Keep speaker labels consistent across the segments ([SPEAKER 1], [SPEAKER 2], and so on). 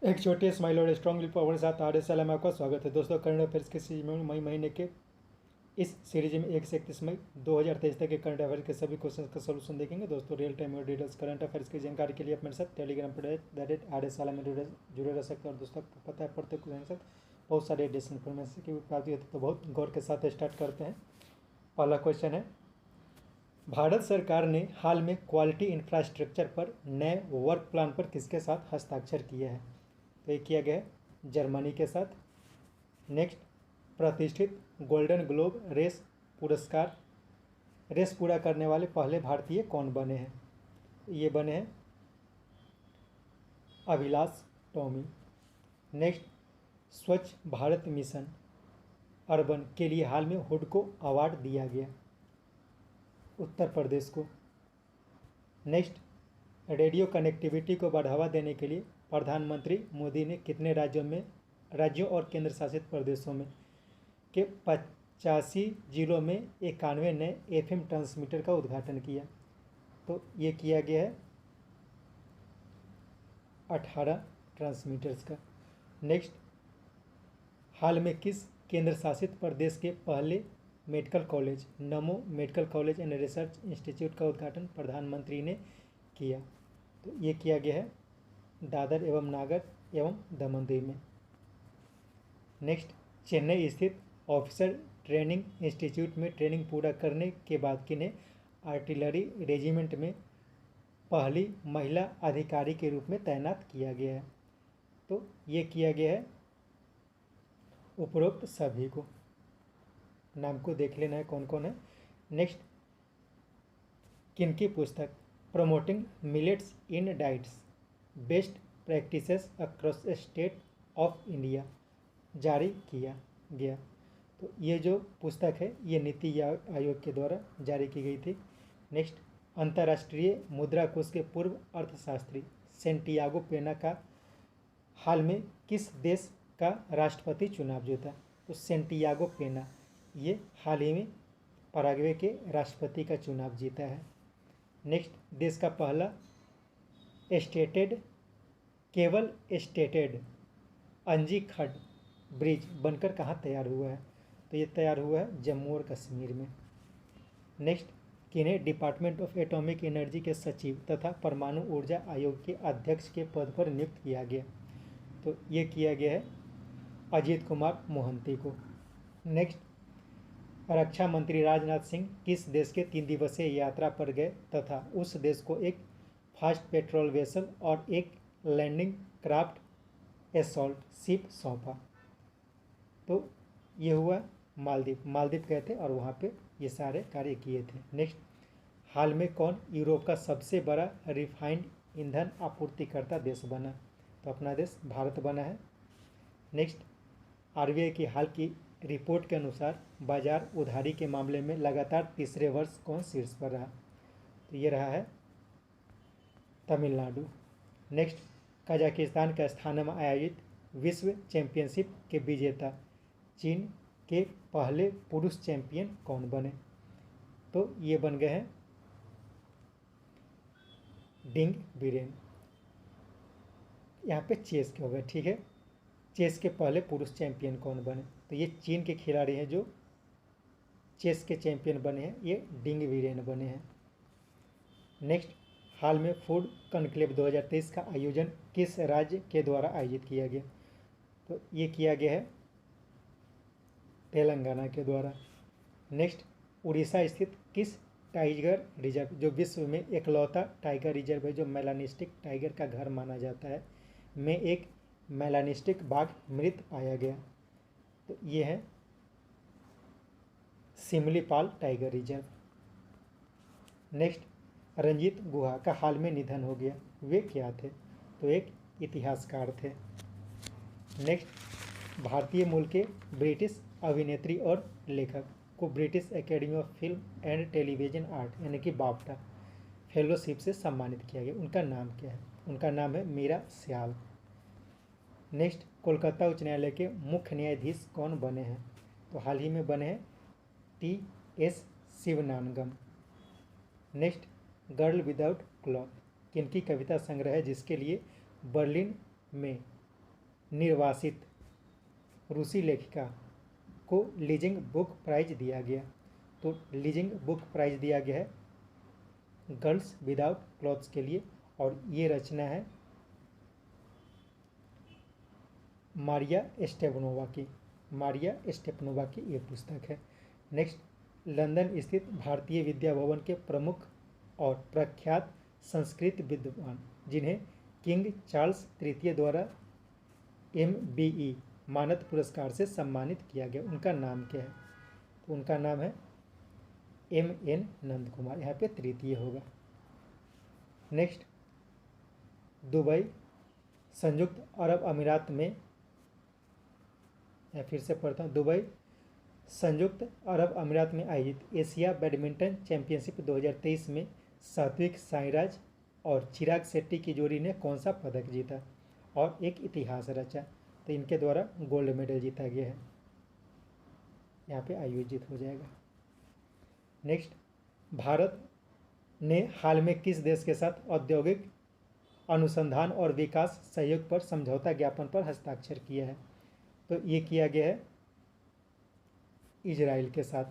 [SPEAKER 1] एक छोटी स्माइल और स्ट्रॉन्गली पावर के साथ आर में आपका स्वागत है दोस्तों। करंट अफेयर्स के सीरीज में मई महीने के इस सीरीज में 1 से 31 मई 2023 तक के करंट अफेयर के सभी क्वेश्चन का सोल्यूशन देखेंगे दोस्तों। रियल टाइम और डिटेल्स करंट अफेयर्स की जानकारी के लिए आप मेरे साथ टेलीग्राम पर @RS में जुड़े रह सकते हैं। और दोस्तों आपको पता है प्रत्येक क्वेश्चन के साथ बहुत सारे डिसइंफॉर्मेशन की प्राप्ति होती है, तो बहुत गौर के साथ स्टार्ट करते हैं। पहला क्वेश्चन है, भारत सरकार ने हाल में क्वालिटी इंफ्रास्ट्रक्चर पर नए वर्क प्लान पर किसके साथ हस्ताक्षर किए हैं? तो ये किया गया है जर्मनी के साथ। नेक्स्ट, प्रतिष्ठित गोल्डन ग्लोब रेस पूरा करने वाले पहले भारतीय कौन बने हैं? ये बने हैं अभिलाष टॉमी। नेक्स्ट, स्वच्छ भारत मिशन अर्बन के लिए हाल में हुडको अवार्ड दिया गया, उत्तर प्रदेश को। नेक्स्ट, रेडियो कनेक्टिविटी को बढ़ावा देने के लिए प्रधानमंत्री मोदी ने कितने राज्यों और केंद्र शासित प्रदेशों में के 85 जिलों में 91 नए FM ट्रांसमीटर का उद्घाटन किया? तो ये किया गया है 18 ट्रांसमीटर्स का। नेक्स्ट, हाल में किस केंद्र शासित प्रदेश के पहले medical college NaMo medical college and research institute का उद्घाटन प्रधानमंत्री ने किया? तो ये किया गया है दादर एवं नागर एवं दमन-दीव में। नेक्स्ट, चेन्नई स्थित ऑफिसर ट्रेनिंग इंस्टीट्यूट में ट्रेनिंग पूरा करने के बाद किन्हें आर्टिलरी रेजिमेंट में पहली महिला अधिकारी के रूप में तैनात किया गया है? तो ये किया गया है उपरोक्त सभी को। नाम को देख लेना है कौन कौन है। नेक्स्ट, किनकी पुस्तक promoting millets in diets best practices across state of India जारी किया गया? तो ये जो पुस्तक है ये नीति आयोग के द्वारा जारी की गई थी। नेक्स्ट, अंतर्राष्ट्रीय मुद्रा कोष के पूर्व अर्थशास्त्री सेंटियागो पेना का हाल में किस देश का राष्ट्रपति चुनाव जीता? तो सेंटियागो पेना ये हाल ही में पराग्वे के राष्ट्रपति का चुनाव जीता है। नेक्स्ट, देश का पहला केवल स्टेटेड अंजी खड ब्रिज बनकर कहाँ तैयार हुआ है? तो ये तैयार हुआ है जम्मू और कश्मीर में। नेक्स्ट, किन्हें डिपार्टमेंट ऑफ एटॉमिक एनर्जी के सचिव तथा परमाणु ऊर्जा आयोग के अध्यक्ष के पद पर नियुक्त किया गया? तो ये किया गया है अजीत कुमार मोहंती को। नेक्स्ट, रक्षा मंत्री राजनाथ सिंह किस देश के 3 दिवसीय यात्रा पर गए तथा उस देश को एक फास्ट पेट्रोल वेसल और एक लैंडिंग क्राफ्ट एसॉल्ट शिप सौंपा? तो ये हुआ मालदीव गए थे और वहाँ पे ये सारे कार्य किए थे। नेक्स्ट, हाल में कौन यूरोप का सबसे बड़ा रिफाइंड ईंधन आपूर्तिकर्ता देश बना? तो अपना देश भारत बना है। नेक्स्ट, RBI की हाल की रिपोर्ट के अनुसार बाजार उधारी के मामले में लगातार तीसरे वर्ष कौन शीर्ष पर रहा? तो ये रहा है तमिलनाडु। नेक्स्ट, कजाकिस्तान के स्थान में आयोजित विश्व चैंपियनशिप के विजेता चीन के पहले पुरुष चैंपियन कौन बने? तो ये बन गए हैं डिंग वीरेन। यहाँ पे चेस के हो गए, ठीक है। चेस के पहले पुरुष चैंपियन कौन बने? तो ये चीन के खिलाड़ी हैं जो चेस के चैंपियन बने हैं, ये डिंग वीरेन बने हैं। नेक्स्ट, हाल में फूड कॉन्क्लेव 2023 का आयोजन किस राज्य के द्वारा आयोजित किया गया? तो ये किया गया है तेलंगाना के द्वारा। नेक्स्ट, उड़ीसा स्थित किस टाइगर रिजर्व जो विश्व में एकलौता टाइगर रिजर्व है जो मेलानिस्टिक टाइगर का घर माना जाता है में एक मेलानिस्टिक बाघ मृत पाया गया? तो ये है Similipal tiger reserve. Next, Ranjit Guha का हाल में निधन हो गया, वे क्या थे? तो एक इतिहासकार थे। नेक्स्ट, भारतीय मूल के ब्रिटिश अभिनेत्री और लेखक को British academy of film and television art यानी कि बाफ्टा फेलोशिप से सम्मानित किया गया, उनका नाम क्या है? उनका नाम है मीरा स्याल। नेक्स्ट, कोलकाता उच्च न्यायालय के मुख्य न्यायाधीश कौन बने हैं? तो हाल ही में बने हैं TS शिवनानगम। नेक्स्ट, गर्ल विदाउट क्लॉथ किनकी कविता संग्रह है जिसके लिए बर्लिन में निर्वासित रूसी लेखिका को लीजिंग बुक प्राइज दिया गया? तो लीजिंग बुक प्राइज दिया गया है गर्ल्स विदाउट क्लॉथ्स के लिए, और ये रचना है मारिया स्टेपनोवा की ये पुस्तक है। नेक्स्ट, लंदन स्थित भारतीय विद्या भवन के प्रमुख और प्रख्यात संस्कृत विद्वान जिन्हें किंग चार्ल्स तृतीय द्वारा MBE मानद पुरस्कार से सम्मानित किया गया, उनका नाम क्या है? तो उनका नाम है MN नंद कुमार, यहाँ पे तृतीय होगा। नेक्स्ट, दुबई संयुक्त अरब अमीरात में, या फिर से पढ़ता हूँ, दुबई संयुक्त अरब अमीरात में आयोजित एशिया बैडमिंटन चैंपियनशिप 2023 में सात्विक साईराज और चिराग शेट्टी की जोड़ी ने कौन सा पदक जीता और एक इतिहास रचा? तो इनके द्वारा गोल्ड मेडल जीता गया है, यहाँ पे आयोजित हो जाएगा। नेक्स्ट, भारत ने हाल में किस देश के साथ औद्योगिक अनुसंधान और विकास सहयोग पर समझौता ज्ञापन पर हस्ताक्षर किया है? तो ये किया गया है इजराइल के साथ।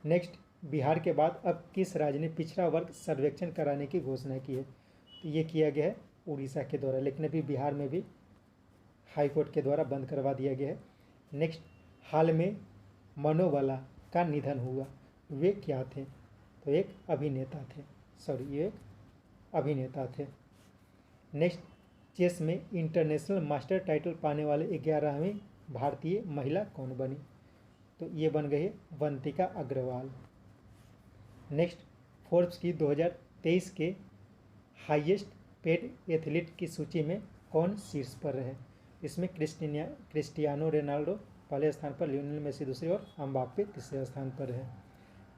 [SPEAKER 1] नेक्स्ट, बिहार के बाद अब किस राज्य ने पिछड़ा वर्ग सर्वेक्षण कराने की घोषणा की है? तो ये किया गया है उड़ीसा के द्वारा, लेकिन अभी बिहार में भी हाई कोर्ट के द्वारा बंद करवा दिया गया है। नेक्स्ट, हाल में मनोवाला का निधन हुआ, वे क्या थे? तो एक अभिनेता थे। नेक्स्ट, चेस में इंटरनेशनल मास्टर टाइटल पाने वाले 11वीं भारतीय महिला कौन बनी? तो ये बन गई वंतिका अग्रवाल। नेक्स्ट, फोर्ब्स की 2023 के हाईएस्ट पेड एथलीट की सूची में कौन शीर्ष पर रहे? इसमें क्रिस्टियानो रोनाल्डो पहले स्थान पर, लियोनेल मेसी दूसरे और एम्बाप्पे तीसरे स्थान पर है।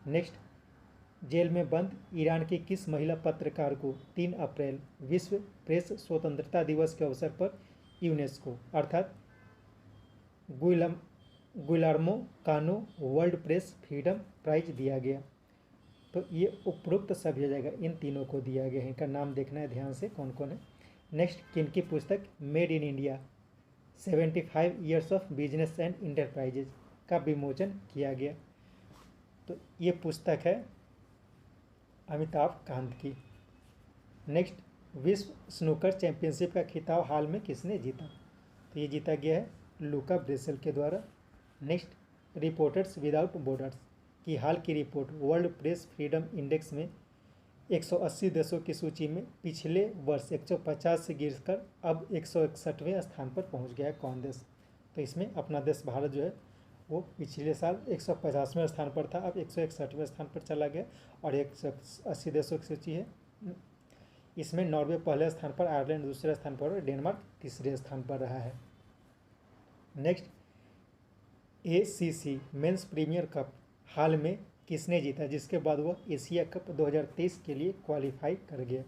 [SPEAKER 1] नेक्स्ट, जेल में बंद ईरान की किस महिला पत्रकार को 3 अप्रैल विश्व प्रेस स्वतंत्रता दिवस के अवसर पर यूनेस्को अर्थात गुइलर्मो कानो वर्ल्ड प्रेस फ्रीडम प्राइज दिया गया? तो ये उपरोक्त सभी हो जाएगा, इन तीनों को दिया गया है, इनका नाम देखना है ध्यान से कौन कौन है। नेक्स्ट, किनकी पुस्तक made in India 75 years of business and enterprises का विमोचन किया गया? तो ये पुस्तक है अमिताभ कांत की। नेक्स्ट, विश्व स्नूकर चैंपियनशिप का खिताब हाल में किसने जीता? तो ये जीता गया है लुका ब्रेसेल के द्वारा। नेक्स्ट, रिपोर्टर्स विदाउट बॉर्डर्स की हाल की report world press freedom index में 180 देशों की सूची में पिछले वर्ष 150 से गिरकर अब 161वें स्थान पर पहुंच गया है। कौन देश? तो इसमें अपना देश भारत जो है वो पिछले साल 150वें स्थान पर था, अब 161वें स्थान पर चला गया, और 180 देशों की सूची है। इसमें नॉर्वे पहले स्थान पर, आयरलैंड दूसरे स्थान पर और डेनमार्क तीसरे स्थान पर रहा है। Next, ACC men's premier cup हाल में किसने जीता, जिसके बाद वह एशिया कप 2023 के लिए क्वालिफाई कर गया?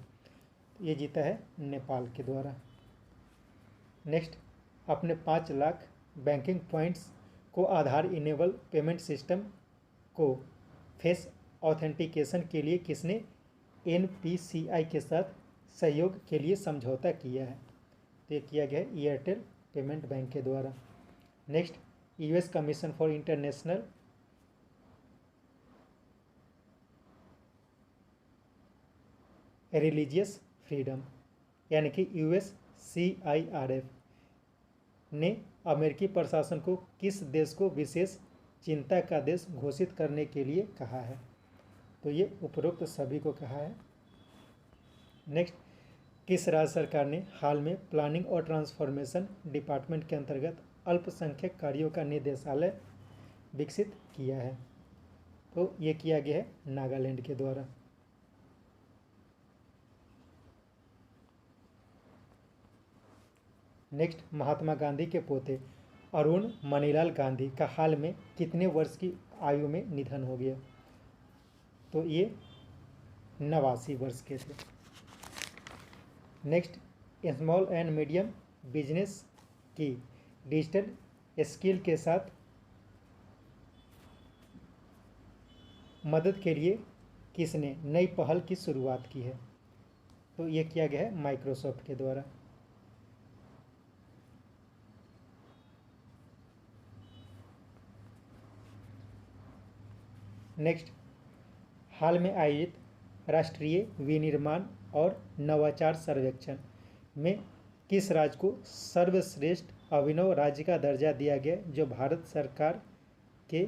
[SPEAKER 1] ये जीता है नेपाल के द्वारा। नेक्स्ट, अपने 5 लाख बैंकिंग पॉइंट्स को आधार इनेबल पेमेंट सिस्टम को फेस ऑथेंटिकेशन के लिए किसने NPCI के साथ सहयोग के लिए समझौता किया है? तो ये किया गया है एयरटेल पेमेंट बैंक के द्वारा। Next, US commission for international religious freedom यानी कि USCIRF ने अमेरिकी प्रशासन को किस देश को विशेष चिंता का देश घोषित करने के लिए कहा है? तो ये उपरोक्त सभी को कहा है। नेक्स्ट, किस राज्य सरकार ने हाल में प्लानिंग और ट्रांसफॉर्मेशन डिपार्टमेंट के अंतर्गत अल्पसंख्यक कार्यों का निदेशालय विकसित किया है? तो ये किया गया है नागालैंड के द्वारा। नेक्स्ट, महात्मा गांधी के पोते अरुण मनीलाल गांधी का हाल में कितने वर्ष की आयु में निधन हो गया? तो ये 89 वर्ष के थे। Next, small and medium business की डिजिटल स्किल के साथ मदद के लिए किसने नई पहल की शुरुआत की है? तो ये किया गया है माइक्रोसॉफ्ट के द्वारा। नेक्स्ट, हाल में आयोजित राष्ट्रीय विनिर्माण और नवाचार सर्वेक्षण में किस राज्य को सर्वश्रेष्ठ अभिनव राज्य का दर्जा दिया गया, जो भारत सरकार के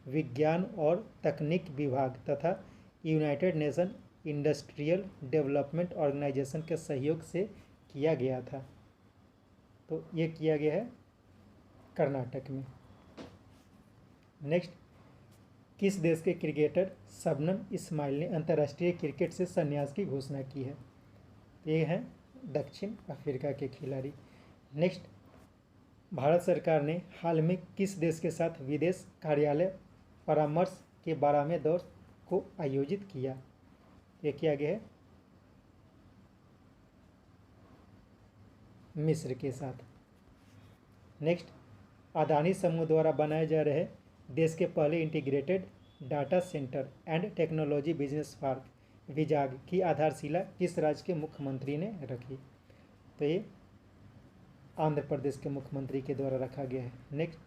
[SPEAKER 1] विज्ञान और तकनीक विभाग तथा United Nation Industrial Development Organization के सहयोग से किया गया था? तो ये किया गया है कर्नाटक में। नेक्स्ट, किस देश के क्रिकेटर शबनम इस्माइल ने अंतर्राष्ट्रीय क्रिकेट से संन्यास की घोषणा की है? ये हैं दक्षिण अफ्रीका के खिलाड़ी। नेक्स्ट, भारत सरकार ने हाल में किस देश के साथ विदेश कार्यालय परामर्श के 12वें दौर को आयोजित किया? ये किया गया है मिस्र के साथ। नेक्स्ट, अदानी समूह द्वारा बनाए जा रहे देश के पहले integrated data centre and technology business park Vizag की आधारशिला किस राज्य के मुख्यमंत्री ने रखी? तो ये आंध्र प्रदेश के मुख्यमंत्री के द्वारा रखा गया है। नेक्स्ट,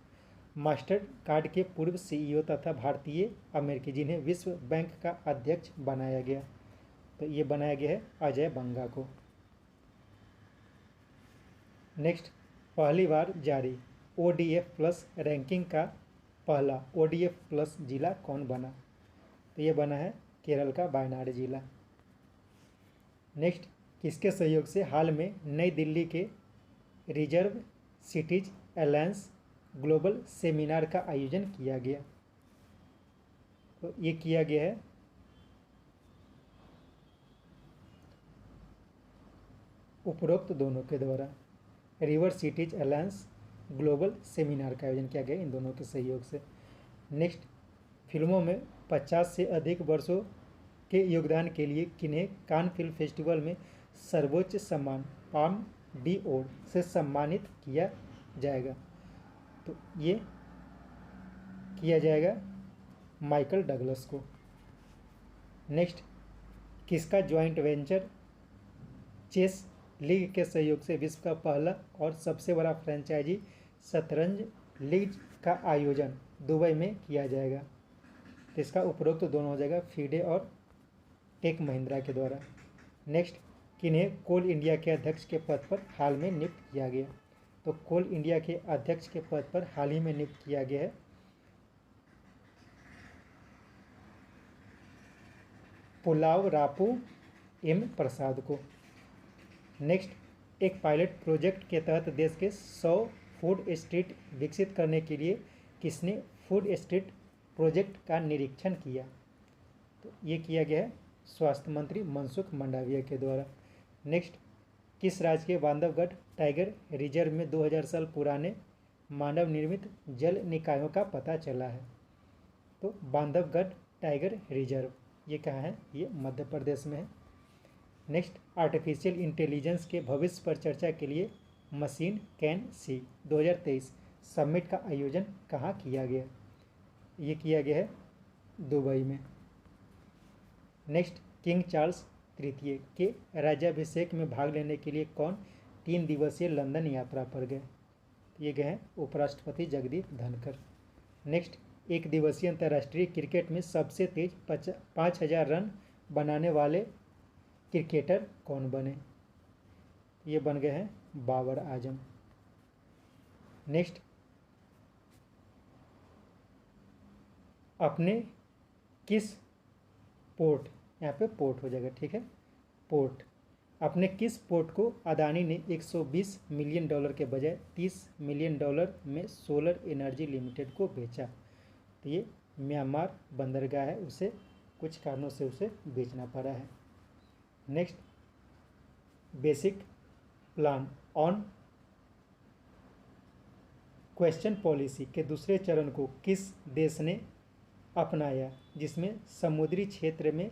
[SPEAKER 1] मास्टर कार्ड के पूर्व सीईओ तथा भारतीय अमेरिकी जिन्हें विश्व बैंक का अध्यक्ष बनाया गया, तो ये बनाया गया है अजय बंगा को। नेक्स्ट, पहली बार जारी ODF प्लस रैंकिंग का पहला ODF प्लस जिला कौन बना? तो ये बना है केरल का वायनाड जिला। नेक्स्ट, किसके सहयोग से हाल में नई दिल्ली के reserve cities alliance global seminar का आयोजन किया गया? तो ये किया गया है उपरोक्त दोनों के द्वारा। River cities alliance global seminar का आयोजन किया गया इन दोनों के सहयोग से। नेक्स्ट, फिल्मों में 50 से अधिक वर्षों के योगदान के लिए किन्हें कान फिल्म फेस्टिवल में सर्वोच्च सम्मान पाल्म d'Or से सम्मानित किया जाएगा? तो ये किया जाएगा माइकल डगलस को। नेक्स्ट, किसका जॉइंट वेंचर चेस लीग के सहयोग से विश्व का पहला और सबसे बड़ा फ्रेंचाइजी शतरंज लीग का आयोजन दुबई में किया जाएगा? तो इसका उपरोक्त दोनों हो जाएगा फीडे और टेक महिंद्रा के द्वारा। नेक्स्ट, किन्हें कोल इंडिया के अध्यक्ष के पद पर हाल में नियुक्त किया गया? तो कोल इंडिया के अध्यक्ष के पद पर हाल ही में नियुक्त किया गया है पुलावरापू एम प्रसाद को। नेक्स्ट, एक पायलट प्रोजेक्ट के तहत देश के 100 फूड स्ट्रीट विकसित करने के लिए किसने फूड स्ट्रीट प्रोजेक्ट का निरीक्षण किया? तो ये किया गया है स्वास्थ्य मंत्री मनसुख मंडाविया के द्वारा। नेक्स्ट, किस राज्य के बांधवगढ़ टाइगर रिजर्व में 2000 साल पुराने मानव निर्मित जल निकायों का पता चला है? तो बांधवगढ़ टाइगर रिजर्व ये कहाँ है? ये मध्य प्रदेश में है। नेक्स्ट, आर्टिफिशियल इंटेलिजेंस के भविष्य पर चर्चा के लिए मशीन कैन सी 2023 समिट का आयोजन कहाँ किया गया? ये किया गया है दुबई में। नेक्स्ट, किंग चार्ल्स तृतीय के राज्याभिषेक में भाग लेने के लिए कौन 3 दिवसीय लंदन यात्रा पर गए? ये गए हैं उपराष्ट्रपति जगदीप धनखड़। नेक्स्ट, एक दिवसीय अंतर्राष्ट्रीय क्रिकेट में सबसे तेज 5000 रन बनाने वाले क्रिकेटर कौन बने? ये बन गए हैं बाबर आजम। नेक्स्ट, अपने किस पोर्ट, यहाँ पे पोर्ट हो जाएगा, ठीक है, पोर्ट, अपने किस पोर्ट को अदानी ने 120 मिलियन डॉलर के बजाय 30 मिलियन डॉलर में सोलर एनर्जी लिमिटेड को बेचा? तो ये म्यांमार बंदरगाह है, उसे कुछ कारणों से उसे बेचना पड़ा है। Next, basic plan on question policy के दूसरे चरण को किस देश ने अपनाया, जिसमें समुद्री क्षेत्र में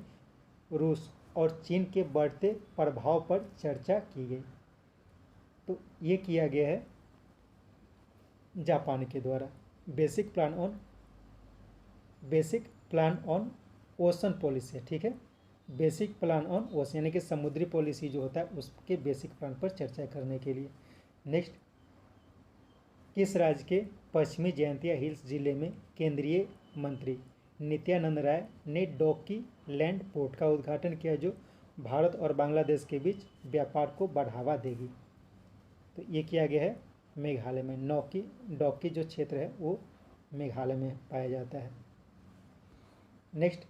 [SPEAKER 1] रूस और चीन के बढ़ते प्रभाव पर चर्चा की गई? तो ये किया गया है जापान के द्वारा। Basic plan on ocean policy, ठीक है, बेसिक प्लान ऑन ओशन यानी कि समुद्री पॉलिसी जो होता है उसके बेसिक प्लान पर चर्चा करने के लिए। नेक्स्ट, किस राज्य के पश्चिमी जयंतिया हिल्स जिले में केंद्रीय मंत्री नित्यानंद राय ने डोकी लैंड पोर्ट का उद्घाटन किया, जो भारत और बांग्लादेश के बीच व्यापार को बढ़ावा देगी। तो ये किया गया है मेघालय में। डोकी जो क्षेत्र है वो मेघालय में पाया जाता है। नेक्स्ट,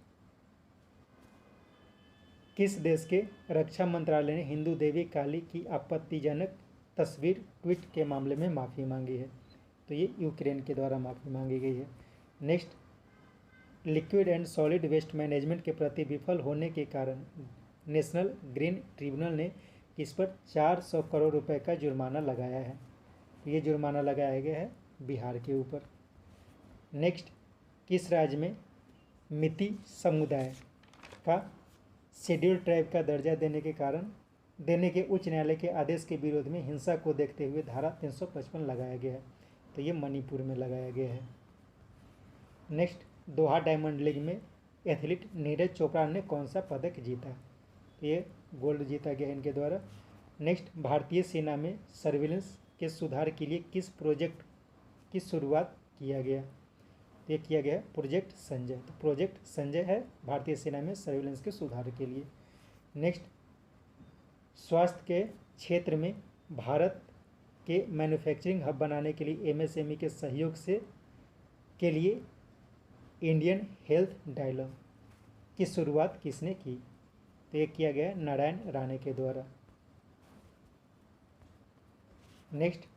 [SPEAKER 1] किस देश के रक्षा मंत्रालय ने हिंदू देवी काली की आपत्तिजनक तस्वीर ट्वीट के मामले में माफ़ी मांगी है? तो ये यूक्रेन के द्वारा माफ़ी मांगी गई है। Next, liquid and solid waste management के प्रति विफल होने के कारण नेशनल ग्रीन ट्रिब्यूनल ने इस पर 400 करोड़ रुपए का जुर्माना लगाया है। ये जुर्माना लगाया गया है बिहार के ऊपर। नेक्स्ट, किस राज्य में मिती समुदाय का शेड्यूल ट्राइब का दर्जा देने के उच्च न्यायालय के आदेश के विरोध में हिंसा को देखते हुए धारा 355 लगाया गया है? तो ये मणिपुर में लगाया गया है। नेक्स्ट, दोहा डायमंड लीग में एथलीट नीरज चोपड़ा ने कौन सा पदक जीता? तो ये गोल्ड जीता गया इनके द्वारा। नेक्स्ट, भारतीय सेना में सर्विलेंस के सुधार के लिए किस प्रोजेक्ट की शुरुआत किया गया? ये किया गया प्रोजेक्ट संजय। तो प्रोजेक्ट संजय है भारतीय सेना में सर्विलेंस के सुधार के लिए। नेक्स्ट, स्वास्थ्य के क्षेत्र में भारत के मैन्युफैक्चरिंग हब बनाने के लिए एमएसएमई के सहयोग के लिए इंडियन हेल्थ डायलॉग की शुरुआत किसने की? तो ये किया गया नारायण राणे के द्वारा। नेक्स्ट,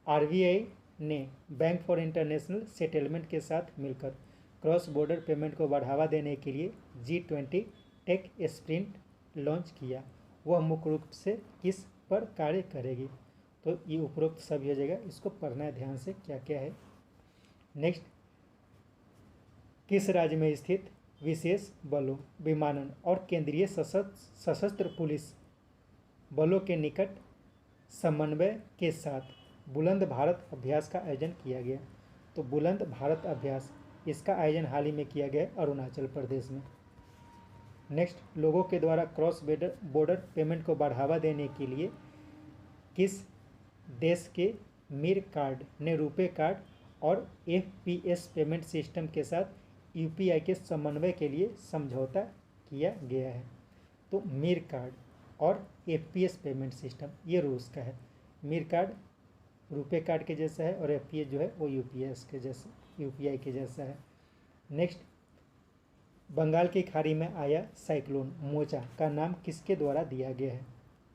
[SPEAKER 1] आरबीआई ने बैंक फॉर इंटरनेशनल सेटलमेंट के साथ मिलकर क्रॉस बॉर्डर पेमेंट को बढ़ावा देने के लिए G20 टेक स्प्रिंट लॉन्च किया। वह मुख्य रूप से किस पर कार्य करेगी? तो ये उपरोक्त सभी हो जाएगा, इसको पढ़ना है ध्यान से क्या क्या है। नेक्स्ट, किस राज्य में स्थित विशेष बलों, विमानन और केंद्रीय सशस्त्र पुलिस बलों के निकट समन्वय के साथ बुलंद भारत अभ्यास का आयोजन किया गया? तो बुलंद भारत अभ्यास इसका आयोजन हाल ही में किया गया अरुणाचल प्रदेश में। नेक्स्ट, लोगों के द्वारा क्रॉस बॉर्डर पेमेंट को बढ़ावा देने के लिए किस देश के मीर कार्ड ने रुपे कार्ड और FPS पेमेंट सिस्टम के साथ UPI के समन्वय के लिए समझौता किया गया है? तो मीर कार्ड और FPS पेमेंट सिस्टम ये रूस का है। मीर कार्ड रुपे कार्ड के जैसा है और FPS जो है वो UPI के जैसा है। नेक्स्ट, बंगाल की खाड़ी में आया साइक्लोन मोचा का नाम किसके द्वारा दिया गया है?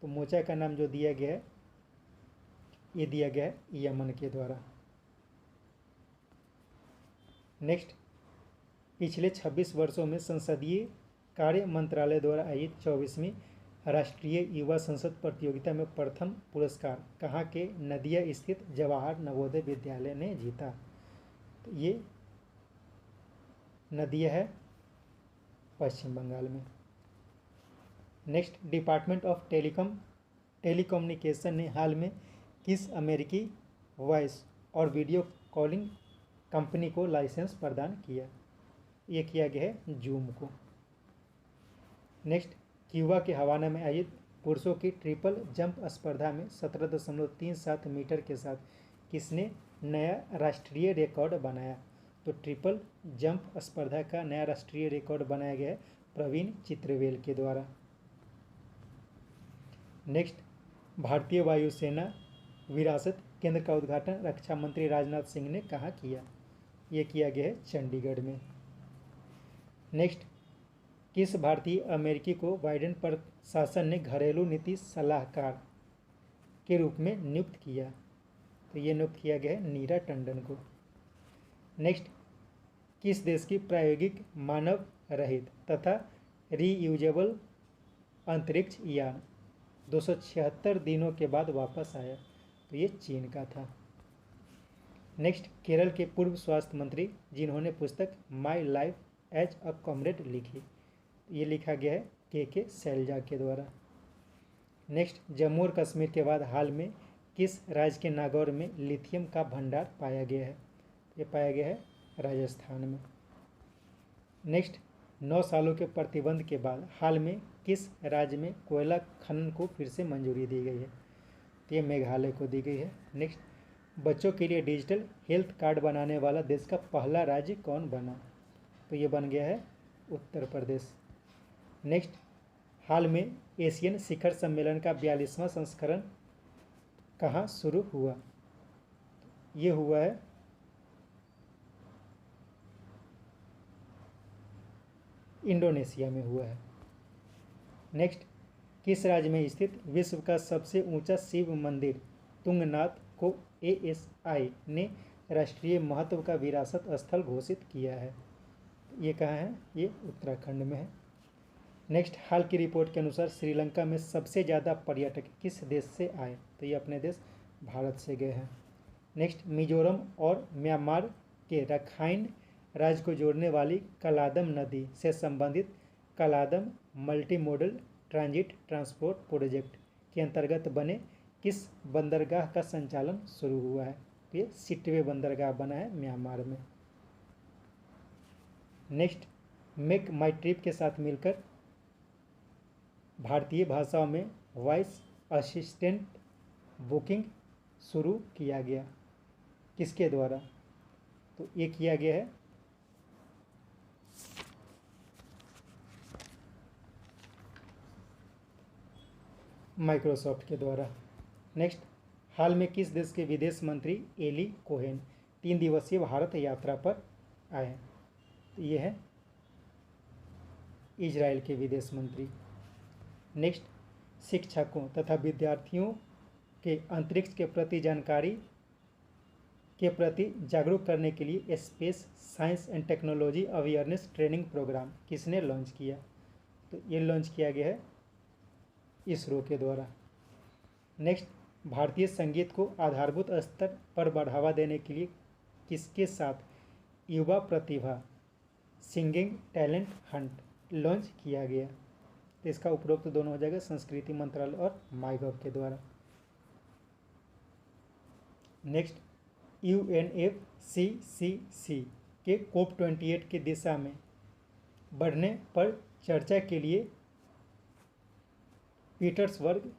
[SPEAKER 1] तो मोचा का नाम जो दिया गया है ये दिया गया है यमन के द्वारा। नेक्स्ट, पिछले 26 वर्षों में संसदीय कार्य मंत्रालय द्वारा आयोजित 24वीं राष्ट्रीय युवा संसद प्रतियोगिता में प्रथम पुरस्कार कहाँ के नदिया स्थित जवाहर नवोदय विद्यालय ने जीता? तो ये नदिया है पश्चिम बंगाल में। नेक्स्ट, डिपार्टमेंट ऑफ टेलीकम्युनिकेशन ने हाल में किस अमेरिकी वॉइस और वीडियो कॉलिंग कंपनी को लाइसेंस प्रदान किया? ये किया गया है जूम को। नेक्स्ट, क्यूबा के हवाना में आयोजित पुरुषों की ट्रिपल जंप स्पर्धा में 17.37 मीटर के साथ किसने नया राष्ट्रीय रिकॉर्ड बनाया? तो ट्रिपल जंप स्पर्धा का नया राष्ट्रीय रिकॉर्ड बनाया गया है प्रवीण चित्रवेल के द्वारा। नेक्स्ट, भारतीय वायुसेना विरासत केंद्र का उद्घाटन रक्षा मंत्री राजनाथ सिंह ने कहाँ किया? ये किया गया है चंडीगढ़ में। नेक्स्ट, किस भारतीय अमेरिकी को बाइडेन प्रशासन ने घरेलू नीति सलाहकार के रूप में नियुक्त किया? तो ये नियुक्त किया गया है नीरा टंडन को। नेक्स्ट, किस देश की प्रायोगिक मानव रहित तथा रीयूजेबल अंतरिक्ष यान 276 दिनों के बाद वापस आया? तो ये चीन का था। नेक्स्ट, केरल के पूर्व स्वास्थ्य मंत्री जिन्होंने पुस्तक My Life as a Comrade लिखी, ये लिखा गया है के शैलजा के द्वारा। नेक्स्ट, जम्मू और कश्मीर के बाद हाल में किस राज्य के नागौर में लिथियम का भंडार पाया गया है? ये पाया गया है राजस्थान में। नेक्स्ट, 9 सालों के प्रतिबंध के बाद हाल में किस राज्य में कोयला खनन को फिर से मंजूरी दी गई है? तो ये मेघालय को दी गई है। नेक्स्ट, बच्चों के लिए डिजिटल हेल्थ कार्ड बनाने वाला देश का पहला राज्य कौन बना? तो ये बन गया है उत्तर प्रदेश। नेक्स्ट, हाल में एशियन शिखर सम्मेलन का 42वां संस्करण कहाँ शुरू हुआ? ये हुआ है इंडोनेशिया में हुआ है। नेक्स्ट, किस राज्य में स्थित विश्व का सबसे ऊंचा शिव मंदिर तुंगनाथ को ASI ने राष्ट्रीय महत्व का विरासत स्थल घोषित किया है? ये कहाँ है? ये उत्तराखंड में है। नेक्स्ट, हाल की रिपोर्ट के अनुसार श्रीलंका में सबसे ज़्यादा पर्यटक किस देश से आए? तो ये अपने देश भारत से गए हैं। नेक्स्ट, मिजोरम और म्यांमार के रखाइन राज्य को जोड़ने वाली कलादम नदी से संबंधित Kaladan multi modal transit transport project के अंतर्गत बने किस बंदरगाह का संचालन शुरू हुआ है? तो ये सिटवे बंदरगाह बना है म्यांमार में। नेक्स्ट, मेक माई ट्रिप के साथ मिलकर भारतीय भाषाओं में वॉइस असिस्टेंट बुकिंग शुरू किया गया, किसके द्वारा? तो ये किया गया है माइक्रोसॉफ्ट के द्वारा। नेक्स्ट, हाल में किस देश के विदेश मंत्री एली कोहेन 3 दिवसीय भारत यात्रा पर आए? तो ये है इजराइल के विदेश मंत्री। नेक्स्ट, शिक्षकों तथा विद्यार्थियों के अंतरिक्ष के प्रति जानकारी के प्रति जागरूक करने के लिए space science and technology awareness training programme किसने लॉन्च किया? तो ये लॉन्च किया गया है इसरो के द्वारा। नेक्स्ट, भारतीय संगीत को आधारभूत स्तर पर बढ़ावा देने के लिए किसके साथ युवा प्रतिभा सिंगिंग टैलेंट हंट लॉन्च किया गया? तो इसका उपरोक्त दोनों हो जाएगा संस्कृति मंत्रालय और माईगव के द्वारा। नेक्स्ट, UNFCCC के COP28 की दिशा में बढ़ने पर चर्चा के लिए पीटर्सबर्ग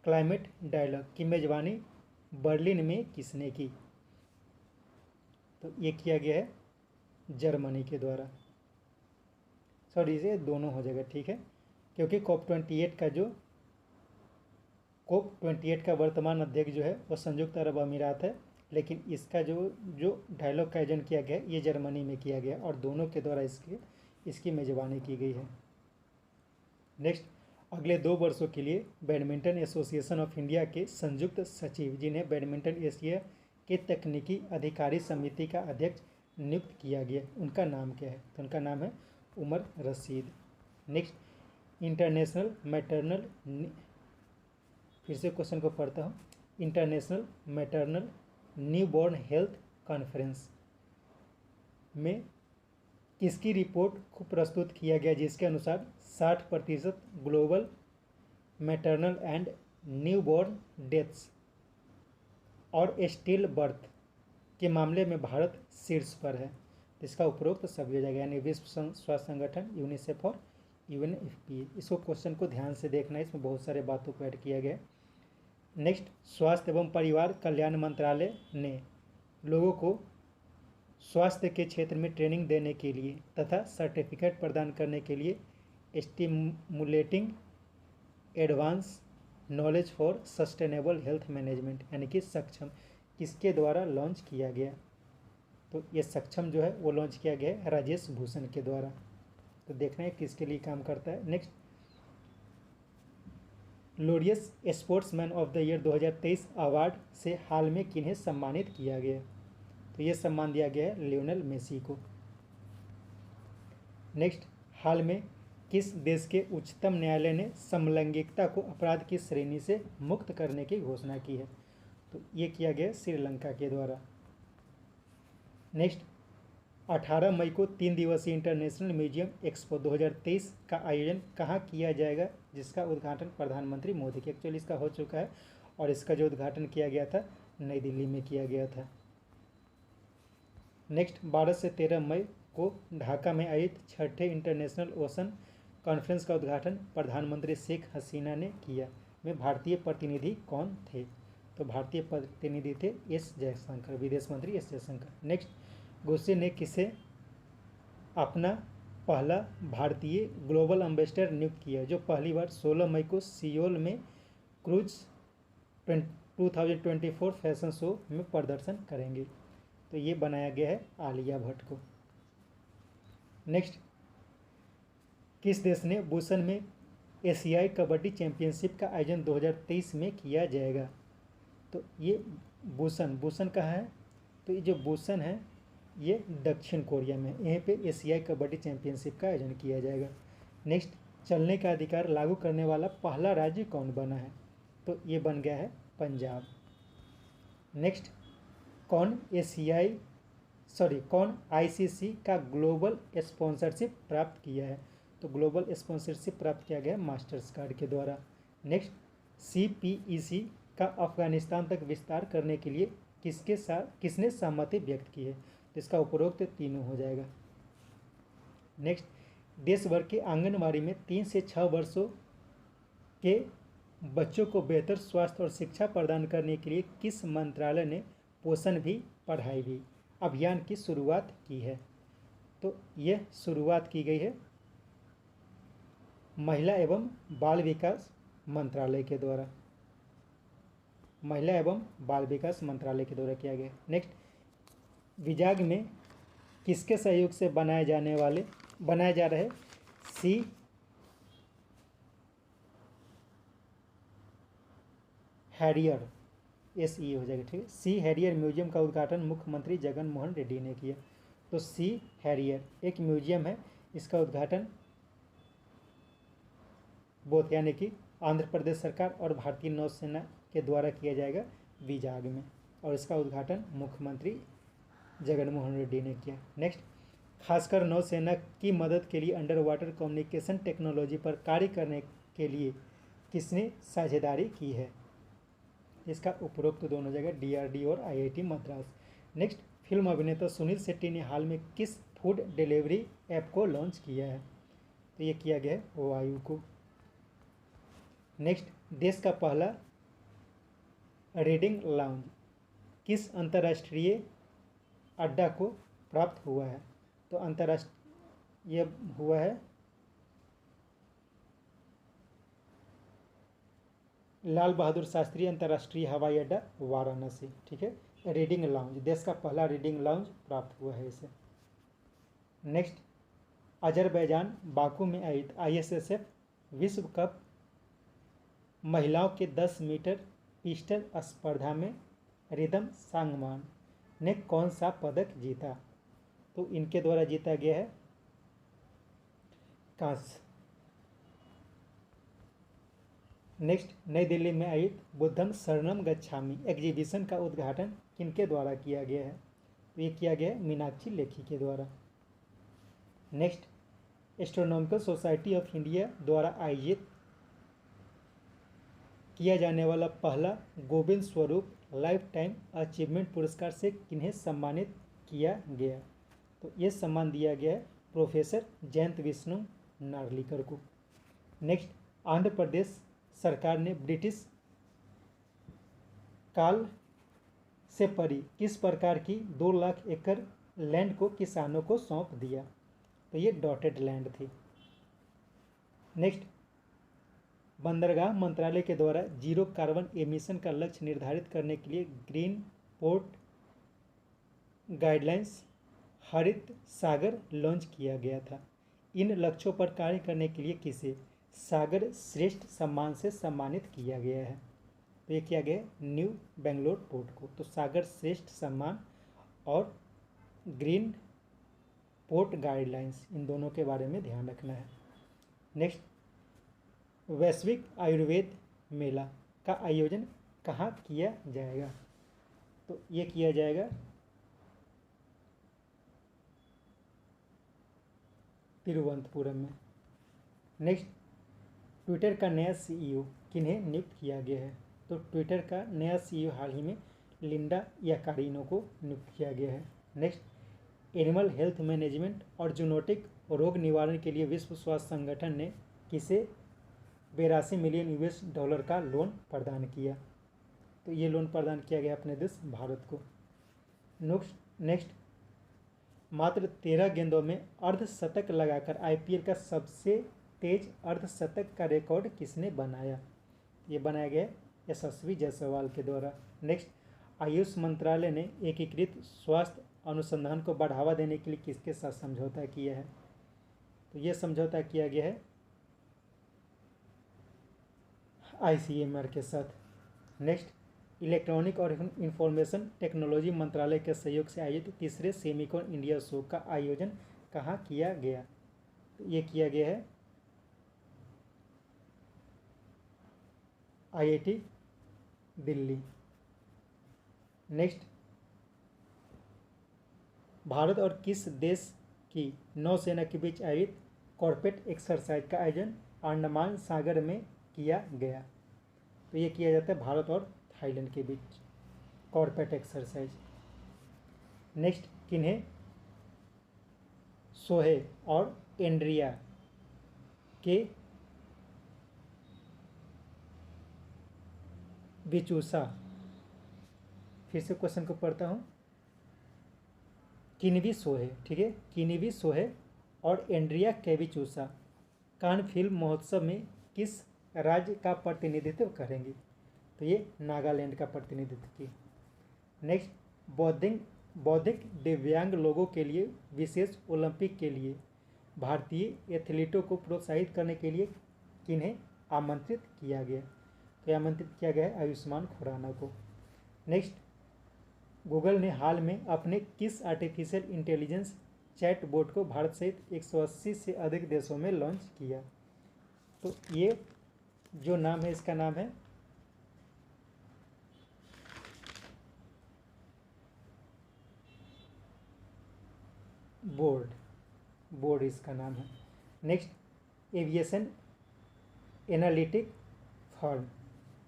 [SPEAKER 1] क्लाइमेट डायलॉग की मेजबानी बर्लिन में किसने की? तो ये किया गया है जर्मनी के द्वारा। सॉरी, इसे दोनों हो जाएगा, ठीक है, क्योंकि COP28 का वर्तमान अध्यक्ष जो है वो संयुक्त अरब अमीरात है, लेकिन इसका जो डायलॉग का आयोजन किया गया ये जर्मनी में किया गया और दोनों के द्वारा इसकी मेजबानी की गई है। नेक्स्ट, अगले 2 वर्षों के लिए बैडमिंटन एसोसिएशन ऑफ इंडिया के संयुक्त सचिव जिन्हें बैडमिंटन एशिया के तकनीकी अधिकारी समिति का अध्यक्ष नियुक्त किया गया, उनका नाम क्या है? तो उनका नाम है Umar Rashid. Next, international maternal, फिर से क्वेश्चन को पढ़ता हूँ, international maternal newborn health conference में किसकी रिपोर्ट को प्रस्तुत किया गया जिसके अनुसार 60% global maternal and newborn deaths और स्टिल बर्थ के मामले में भारत शीर्ष पर है? इसका उपरोक्त सभी हो जाएगा, यानी विश्व स्वास्थ्य संगठन, यूनिसेफ और UNFPA। इसको क्वेश्चन को ध्यान से देखना है, इसमें बहुत सारे बातों को ऐड किया गया है। नेक्स्ट, स्वास्थ्य एवं परिवार कल्याण मंत्रालय ने लोगों को स्वास्थ्य के क्षेत्र में ट्रेनिंग देने के लिए तथा सर्टिफिकेट प्रदान करने के लिए stimulating advance knowledge for sustainable health management यानी कि सक्षम किसके द्वारा लॉन्च किया गया? तो ये सक्षम जो है वो लॉन्च किया गया है राजेश भूषण के द्वारा। तो देखना है किसके लिए काम करता है। Next, Laureus sportsman of the year 2023 award से हाल में किन्हें सम्मानित किया गया? तो ये सम्मान दिया गया है लियोनेल मेसी को। नेक्स्ट, हाल में किस देश के उच्चतम न्यायालय ने समलैंगिकता को अपराध की श्रेणी से मुक्त करने की घोषणा की है? तो ये किया गया श्रीलंका के द्वारा। नेक्स्ट, 18 मई को 3 दिवसीय इंटरनेशनल म्यूजियम एक्सपो 2023 का आयोजन कहाँ किया जाएगा जिसका उद्घाटन प्रधानमंत्री मोदी के एक्चुअली इसका हो चुका है और इसका जो उद्घाटन किया गया था नई दिल्ली में किया गया था। नेक्स्ट, 12 से 13 मई को ढाका में आयोजित 6ठे इंटरनेशनल ओशन कॉन्फ्रेंस का उद्घाटन प्रधानमंत्री शेख हसीना ने किया। में भारतीय प्रतिनिधि कौन थे? तो भारतीय प्रतिनिधि थे एस जयशंकर, विदेश मंत्री एस जयशंकर। नेक्स्ट, गुस्से ने किसे अपना पहला भारतीय ग्लोबल एम्बेसडर नियुक्त किया, जो पहली बार 16 मई को सियोल में क्रूज 2024 फैशन शो में प्रदर्शन करेंगे। तो ये बनाया गया है आलिया भट्ट को। नेक्स्ट, किस देश ने बुसन में एशियाई कबड्डी चैंपियनशिप का आयोजन 2023 में किया जाएगा? तो ये बुसन कहाँ है? तो ये जो बुसन है ये दक्षिण कोरिया में, यहीं पे एशियाई कबड्डी चैंपियनशिप का आयोजन किया जाएगा। नेक्स्ट, चलने का अधिकार लागू करने वाला पहला राज्य कौन बना है? तो ये बन गया है पंजाब। नेक्स्ट, कौन आईसीसी का ग्लोबल स्पॉन्सरशिप प्राप्त किया है? तो ग्लोबल स्पॉन्सरशिप प्राप्त किया गया मास्टर्स कार्ड के द्वारा। नेक्स्ट, CPEC का अफगानिस्तान तक विस्तार करने के लिए किसने सहमति व्यक्त की है? तो इसका उपरोक्त तीनों हो जाएगा। नेक्स्ट, देश भर के आंगनबाड़ी में 3 से 6 वर्षों के बच्चों को बेहतर स्वास्थ्य और शिक्षा प्रदान करने के लिए किस मंत्रालय ने पोषण भी पढ़ाई भी अभियान की शुरुआत की है? तो यह शुरुआत की गई है महिला एवं बाल विकास मंत्रालय के द्वारा। महिला एवं बाल विकास मंत्रालय के द्वारा किया गया। नेक्स्ट, विजाग में किसके सहयोग से बनाए जा रहे सी हैरियर SE हो जाएगा, ठीक है। सी हैरियर म्यूजियम का उद्घाटन मुख्यमंत्री जगन मोहन रेड्डी ने किया। तो सी हैरियर एक म्यूजियम है, इसका उद्घाटन बोथ यानी कि आंध्र प्रदेश सरकार और भारतीय नौसेना के द्वारा किया जाएगा विजाग में, और इसका उद्घाटन मुख्यमंत्री जगन मोहन रेड्डी ने किया। नेक्स्ट, खासकर नौसेना की मदद के लिए अंडर वाटर कम्युनिकेशन टेक्नोलॉजी पर कार्य करने के लिए किसने साझेदारी की है? इसका उपरोक्त दोनों जगह DRDO और IIT मद्रास। नेक्स्ट, फिल्म अभिनेता सुनील शेट्टी ने हाल में किस फूड डिलीवरी ऐप को लॉन्च किया है? तो ये किया गया है वायु को। नेक्स्ट, देश का पहला रीडिंग लाउंज किस अंतर्राष्ट्रीय अड्डा को प्राप्त हुआ है? तो ये हुआ है लाल बहादुर शास्त्री अंतर्राष्ट्रीय हवाई अड्डा वाराणसी, ठीक है। रीडिंग लाउंज, देश का पहला रीडिंग लाउंज प्राप्त हुआ है इसे। नेक्स्ट, अजरबैजान बाकू में आयोजित ISSF विश्व कप महिलाओं के 10 मीटर पिस्टल स्पर्धा में रिदम सांगमान ने कौन सा पदक जीता? तो इनके द्वारा जीता गया है कांस्य। नेक्स्ट, नई दिल्ली में आयोजित बुद्धम शरणम गच्छामि एग्जीबिशन का उद्घाटन किनके द्वारा किया गया है? तो ये किया गया है मीनाक्षी लेखी के द्वारा। Next, astronomical society of India द्वारा आयोजित किया जाने वाला पहला Govind Swarup life time achievement पुरस्कार से किन्हें सम्मानित किया गया? तो ये सम्मान दिया गया है प्रोफेसर जयंत विष्णु नार्लिकर को। नेक्स्ट, आंध्र प्रदेश सरकार ने ब्रिटिश काल से परी किस प्रकार की 2 लाख एकड़ लैंड को किसानों को सौंप दिया? तो ये डॉटेड लैंड थी। नेक्स्ट, बंदरगाह मंत्रालय के द्वारा 0 कार्बन एमिशन का लक्ष्य निर्धारित करने के लिए ग्रीन पोर्ट गाइडलाइंस हरित सागर लॉन्च किया गया था। इन लक्ष्यों पर कार्य करने के लिए किसे सागर श्रेष्ठ सम्मान से सम्मानित किया गया है? तो ये किया गया न्यू बेंगलोर पोर्ट को। तो सागर श्रेष्ठ सम्मान और ग्रीन पोर्ट गाइडलाइंस, इन दोनों के बारे में ध्यान रखना है। नेक्स्ट, वैश्विक आयुर्वेद मेला का आयोजन कहाँ किया जाएगा? तो ये किया जाएगा तिरुवनंतपुरम में। नेक्स्ट, ट्विटर का नया CEO किन्हें नियुक्त किया गया है? तो ट्विटर का नया CEO हाल ही में लिंडा याकारिनो को नियुक्त किया गया है। नेक्स्ट, एनिमल हेल्थ मैनेजमेंट और जूनोटिक रोग निवारण के लिए विश्व स्वास्थ्य संगठन ने किसे 82 मिलियन US का लोन प्रदान किया? तो ये लोन प्रदान किया गया अपने देश भारत को। नेक्स्ट, मात्र 13 गेंदों में अर्धशतक लगाकर आईपीएल का सबसे तेज अर्धशतक का रिकॉर्ड किसने बनाया? ये बनाया गया यशस्वी जायसवाल के द्वारा। नेक्स्ट, आयुष मंत्रालय ने एकीकृत स्वास्थ्य अनुसंधान को बढ़ावा देने के लिए किसके साथ समझौता किया है? तो ये समझौता किया गया है ICMR के साथ। नेक्स्ट, इलेक्ट्रॉनिक और इंफॉर्मेशन टेक्नोलॉजी मंत्रालय के सहयोग से आयोजित तीसरे सेमिकॉन इंडिया शो का आयोजन कहाँ किया गया? तो ये किया गया है IIT दिल्ली। नेक्स्ट, भारत और किस देश की नौसेना के बीच आयोजित कॉर्पेट एक्सरसाइज का आयोजन अंडमान सागर में किया गया? तो ये किया जाता है भारत और थाईलैंड के बीच कॉर्पेट एक्सरसाइज। नेक्स्ट, किन्हें सोहे और एंड्रिया के बिचूसा, फिर से क्वेश्चन को पढ़ता हूँ, किन्वी सोहे, ठीक है, किन्वी सोहे और एंड्रिया केविचूसा कान फिल्म महोत्सव में किस राज्य का प्रतिनिधित्व करेंगी? तो ये नागालैंड का प्रतिनिधित्व की। नेक्स्ट, बौद्धिक दिव्यांग लोगों के लिए विशेष ओलंपिक के लिए भारतीय एथलीटों को प्रोत्साहित करने के लिए किन्हें आमंत्रित किया गया? तो आमंत्रित किया गया है आयुष्मान खुराना को। नेक्स्ट, गूगल ने हाल में अपने किस आर्टिफिशियल इंटेलिजेंस चैटबॉट को भारत सहित 180 से अधिक देशों में लॉन्च किया? तो ये जो नाम है इसका नाम है बोर्ड इसका नाम है। Next, aviation analytic firm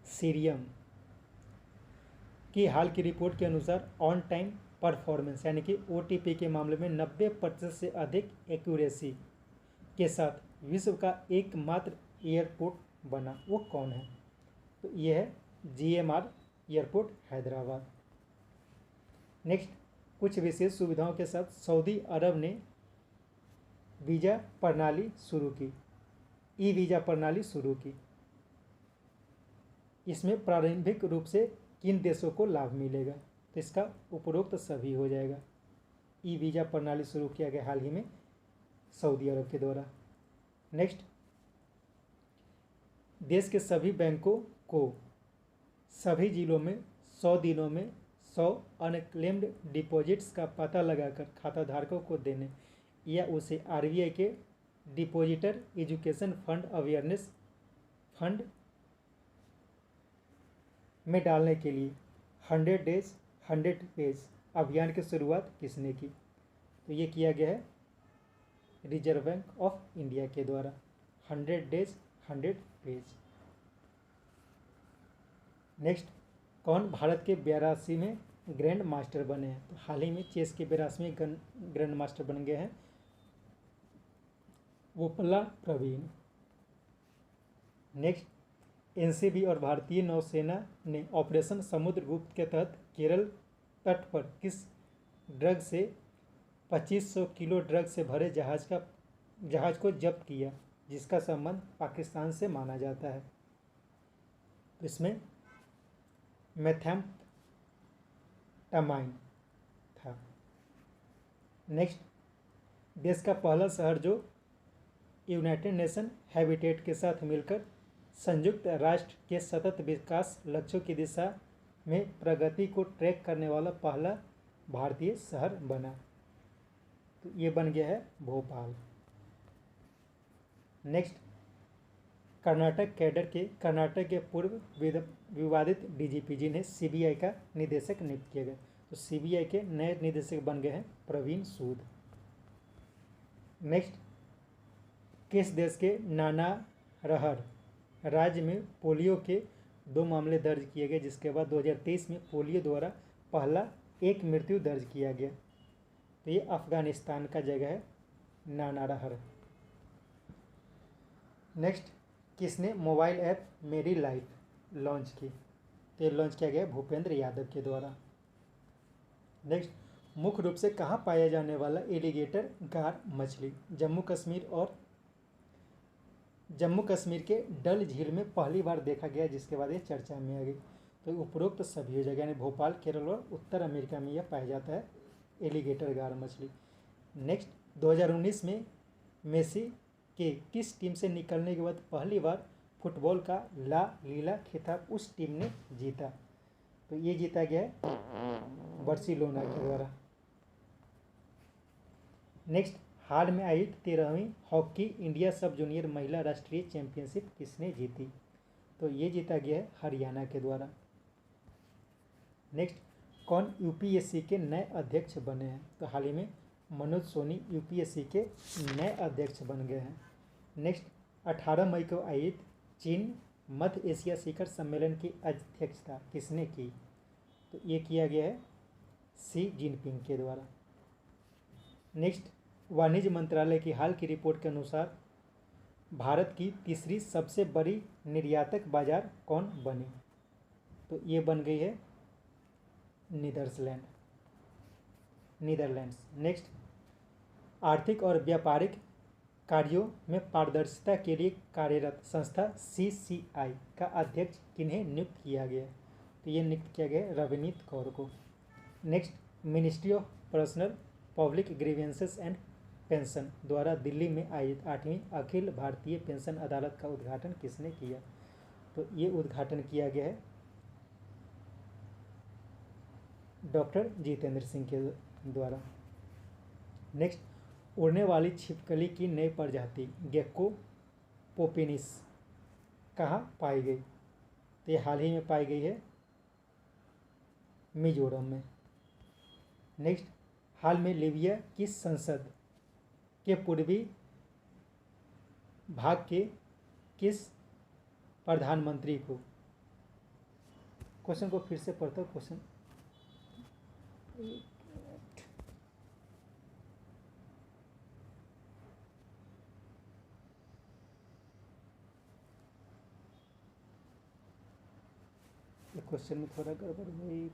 [SPEAKER 1] Cirium की हाल की रिपोर्ट के अनुसार ऑन टाइम परफॉर्मेंस यानी कि OTP के मामले में 90% से अधिक एक्यूरेसी के साथ विश्व का एकमात्र एयरपोर्ट बना, वो कौन है? तो ये है GMR एयरपोर्ट हैदराबाद। नेक्स्ट, कुछ विशेष सुविधाओं के साथ सऊदी अरब ने वीज़ा प्रणाली शुरू की, ई-वीज़ा प्रणाली शुरू की। इसमें प्रारंभिक रूप से किन देशों को लाभ मिलेगा? तो इसका उपरोक्त सभी हो जाएगा। ई-वीज़ा प्रणाली शुरू किया गया हाल ही में सऊदी अरब के द्वारा। नेक्स्ट, देश के सभी बैंकों को सभी जिलों में 100 दिनों में 100 अनक्लेम्ड डिपॉजिट्स का पता लगाकर खाताधारकों को देने या उसे RBI के depositor education fund awareness fund में डालने के लिए 100 डेज 100 पेज अभियान की शुरुआत किसने की? तो ये किया गया है रिजर्व बैंक ऑफ इंडिया के द्वारा। 100 डेज 100 पेज। नेक्स्ट, कौन भारत के 82वें ग्रैंड मास्टर बने हैं? तो हाल ही में चेस के 82वें ग्रैंड मास्टर बन गए हैं वोपला प्रवीण। नेक्स्ट, NCB और भारतीय नौसेना ने ऑपरेशन समुद्रगुप्त के तहत केरल तट पर किस ड्रग से 2500 किलो ड्रग से भरे जहाज को जब्त किया जिसका संबंध पाकिस्तान से माना जाता है? तो इसमें मेथाम्फेटामाइन था। नेक्स्ट, देश का पहला शहर जो यूनाइटेड नेशन हैबिटेट के साथ मिलकर संयुक्त राष्ट्र के सतत विकास लक्ष्यों की दिशा में प्रगति को ट्रैक करने वाला पहला भारतीय शहर बना। तो ये बन गया है भोपाल। नेक्स्ट, कर्नाटक के पूर्व विवादित DGP जिन्हें CBI का निदेशक नियुक्त किया गया। तो CBI के नए निदेशक बन गए हैं प्रवीण सूद। नेक्स्ट, किस देश के नानारहर राज्य में पोलियो के 2 मामले दर्ज किए गए जिसके बाद 2023 में पोलियो द्वारा पहला एक मृत्यु दर्ज किया गया? तो ये अफगानिस्तान का जगह है नानारहर। नेक्स्ट, किसने मोबाइल ऐप मेरी लाइफ लॉन्च की? तो ये लॉन्च किया गया भूपेंद्र यादव के द्वारा। नेक्स्ट, मुख्य रूप से कहाँ पाया जाने वाला एलिगेटर गार मछली? जम्मू कश्मीर के डल झील में पहली बार देखा गया, जिसके बाद ये चर्चा में आ गई। तो उपरोक्त सभी जगह यानी भोपाल, केरल और उत्तर अमेरिका में यह पाया जाता है एलिगेटर गार मछली। नेक्स्ट, 2019 में मेसी के किस टीम से निकलने के बाद पहली बार फुटबॉल का ला लीला खिताब उस टीम ने जीता? तो ये जीता गया है बार्सिलोना के द्वारा। नेक्स्ट, हाल में आयोजित 13वीं हॉकी इंडिया सब जूनियर महिला राष्ट्रीय चैंपियनशिप किसने जीती? तो ये जीता गया है हरियाणा के द्वारा। नेक्स्ट, कौन यूपीएससी के नए अध्यक्ष बने हैं? तो हाल ही में मनोज सोनी यूपीएससी के नए अध्यक्ष बन गए हैं। नेक्स्ट, 18 मई को आयोजित चीन मध्य एशिया शिखर सम्मेलन की अध्यक्षता किसने की? तो ये किया गया है शी जिनपिंग के द्वारा। नेक्स्ट, वाणिज्य मंत्रालय की हाल की रिपोर्ट के अनुसार भारत की तीसरी सबसे बड़ी निर्यातक बाजार कौन बनी? तो ये बन गई है नीदरलैंड्स। नेक्स्ट, आर्थिक और व्यापारिक कार्यों में पारदर्शिता के लिए कार्यरत संस्था CCI का अध्यक्ष किन्हें नियुक्त किया गया? तो ये नियुक्त किया गया रवनीत कौर को। Next, ministry of personnel public grievances and pension द्वारा दिल्ली में आयोजित 8वीं अखिल भारतीय पेंशन अदालत का उद्घाटन किसने किया? तो ये उद्घाटन किया गया है डॉक्टर जितेंद्र सिंह के द्वारा। नेक्स्ट, उड़ने वाली छिपकली की नई प्रजाति गेक्को पोपिनिस कहाँ पाई गई? तो ये हाल ही में पाई गई है मिजोरम में। नेक्स्ट, हाल में लीबिया की संसद के पूर्वी भाग के किस प्रधानमंत्री को, क्वेश्चन को फिर से पढ़ता हूँ, क्वेश्चन क्वेश्चन में थोड़ा गड़बड़ हुई।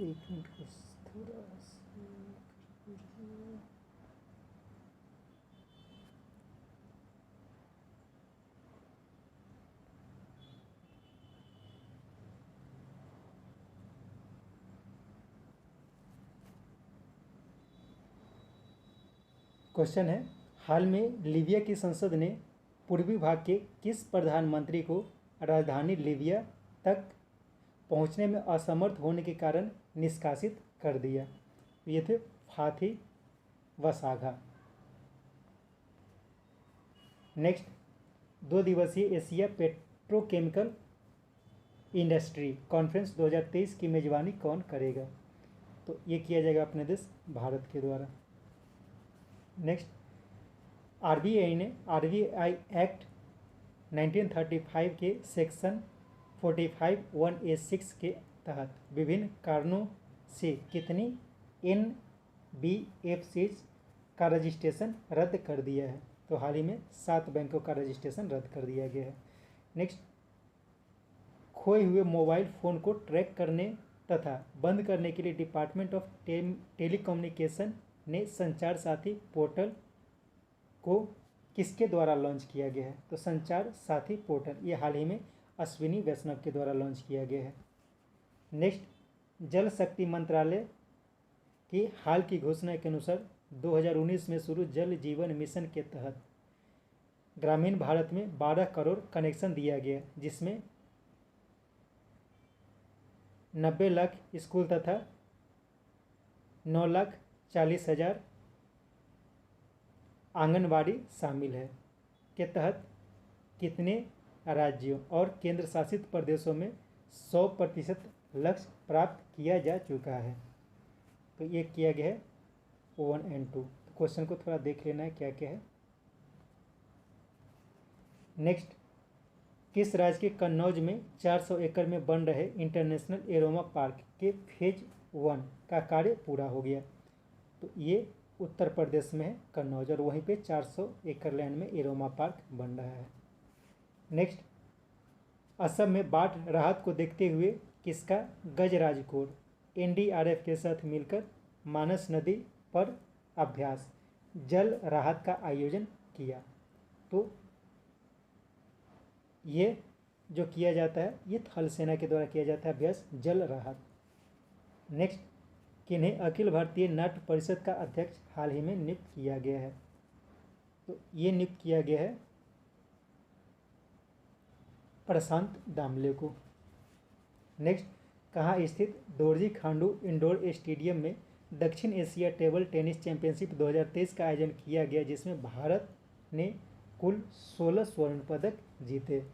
[SPEAKER 1] एक मिनट थोड़ा क्वेश्चन है, हाल में लीबिया की संसद ने पूर्वी भाग के किस प्रधानमंत्री को राजधानी लीबिया तक पहुंचने में असमर्थ होने के कारण निष्कासित कर दिया? ये थे फाथी वसागा। नेक्स्ट, 2 दिवसीय एशिया पेट्रोकेमिकल इंडस्ट्री कॉन्फ्रेंस 2023 की मेजबानी कौन करेगा? तो ये किया जाएगा अपने देश भारत के द्वारा। नेक्स्ट, आरबीआई एक्ट 1935 के सेक्शन 45(1)(a)(6) के तहत विभिन्न कारणों से कितनी NBFCs का रजिस्ट्रेशन रद्द कर दिया है? तो हाल ही में 7 बैंकों का रजिस्ट्रेशन रद्द कर दिया गया है। नेक्स्ट, खोए हुए मोबाइल फ़ोन को ट्रैक करने तथा बंद करने के लिए डिपार्टमेंट ऑफ टेलीकम्युनिकेशन ने संचार साथी पोर्टल को किसके द्वारा लॉन्च किया गया है? तो संचार साथी पोर्टल ये हाल ही में अश्विनी वैष्णव के द्वारा लॉन्च किया गया है। नेक्स्ट, जल शक्ति मंत्रालय की हाल की घोषणा के अनुसार 2019 में शुरू जल जीवन मिशन के तहत ग्रामीण भारत में 12 करोड़ कनेक्शन दिया गया, जिसमें 90 लाख स्कूल तथा 9,40,000 आंगनबाड़ी शामिल है। के तहत कितने राज्यों और केंद्र शासित प्रदेशों में 100% लक्ष्य प्राप्त किया जा चुका है? तो ये किया गया है 1 और 2। क्वेश्चन को थोड़ा देख लेना है क्या क्या है। नेक्स्ट, किस राज्य के कन्नौज में 400 एकड़ में बन रहे इंटरनेशनल एरोमा पार्क के फेज 1 का कार्य पूरा हो गया? तो ये उत्तर प्रदेश में है कन्नौज, और वहीं पे 400 एकड़ लैंड में एरोमा पार्क बन रहा है। नेक्स्ट, असम में बाढ़ राहत को देखते हुए किसका गजराज कोर एनडीआरएफ के साथ मिलकर मानस नदी पर अभ्यास जल राहत का आयोजन किया? तो ये जो किया जाता है ये थल सेना के द्वारा किया जाता है अभ्यास जल राहत। नेक्स्ट, किन्हें अखिल भारतीय नाट्य परिषद का अध्यक्ष हाल ही में नियुक्त किया गया है? तो ये नियुक्त किया गया है प्रशांत दामले को। नेक्स्ट, कहाँ स्थित दोरजी खांडू इंडोर स्टेडियम में दक्षिण एशिया टेबल टेनिस चैंपियनशिप 2023 का आयोजन किया गया, जिसमें भारत ने कुल 16 स्वर्ण पदक जीते?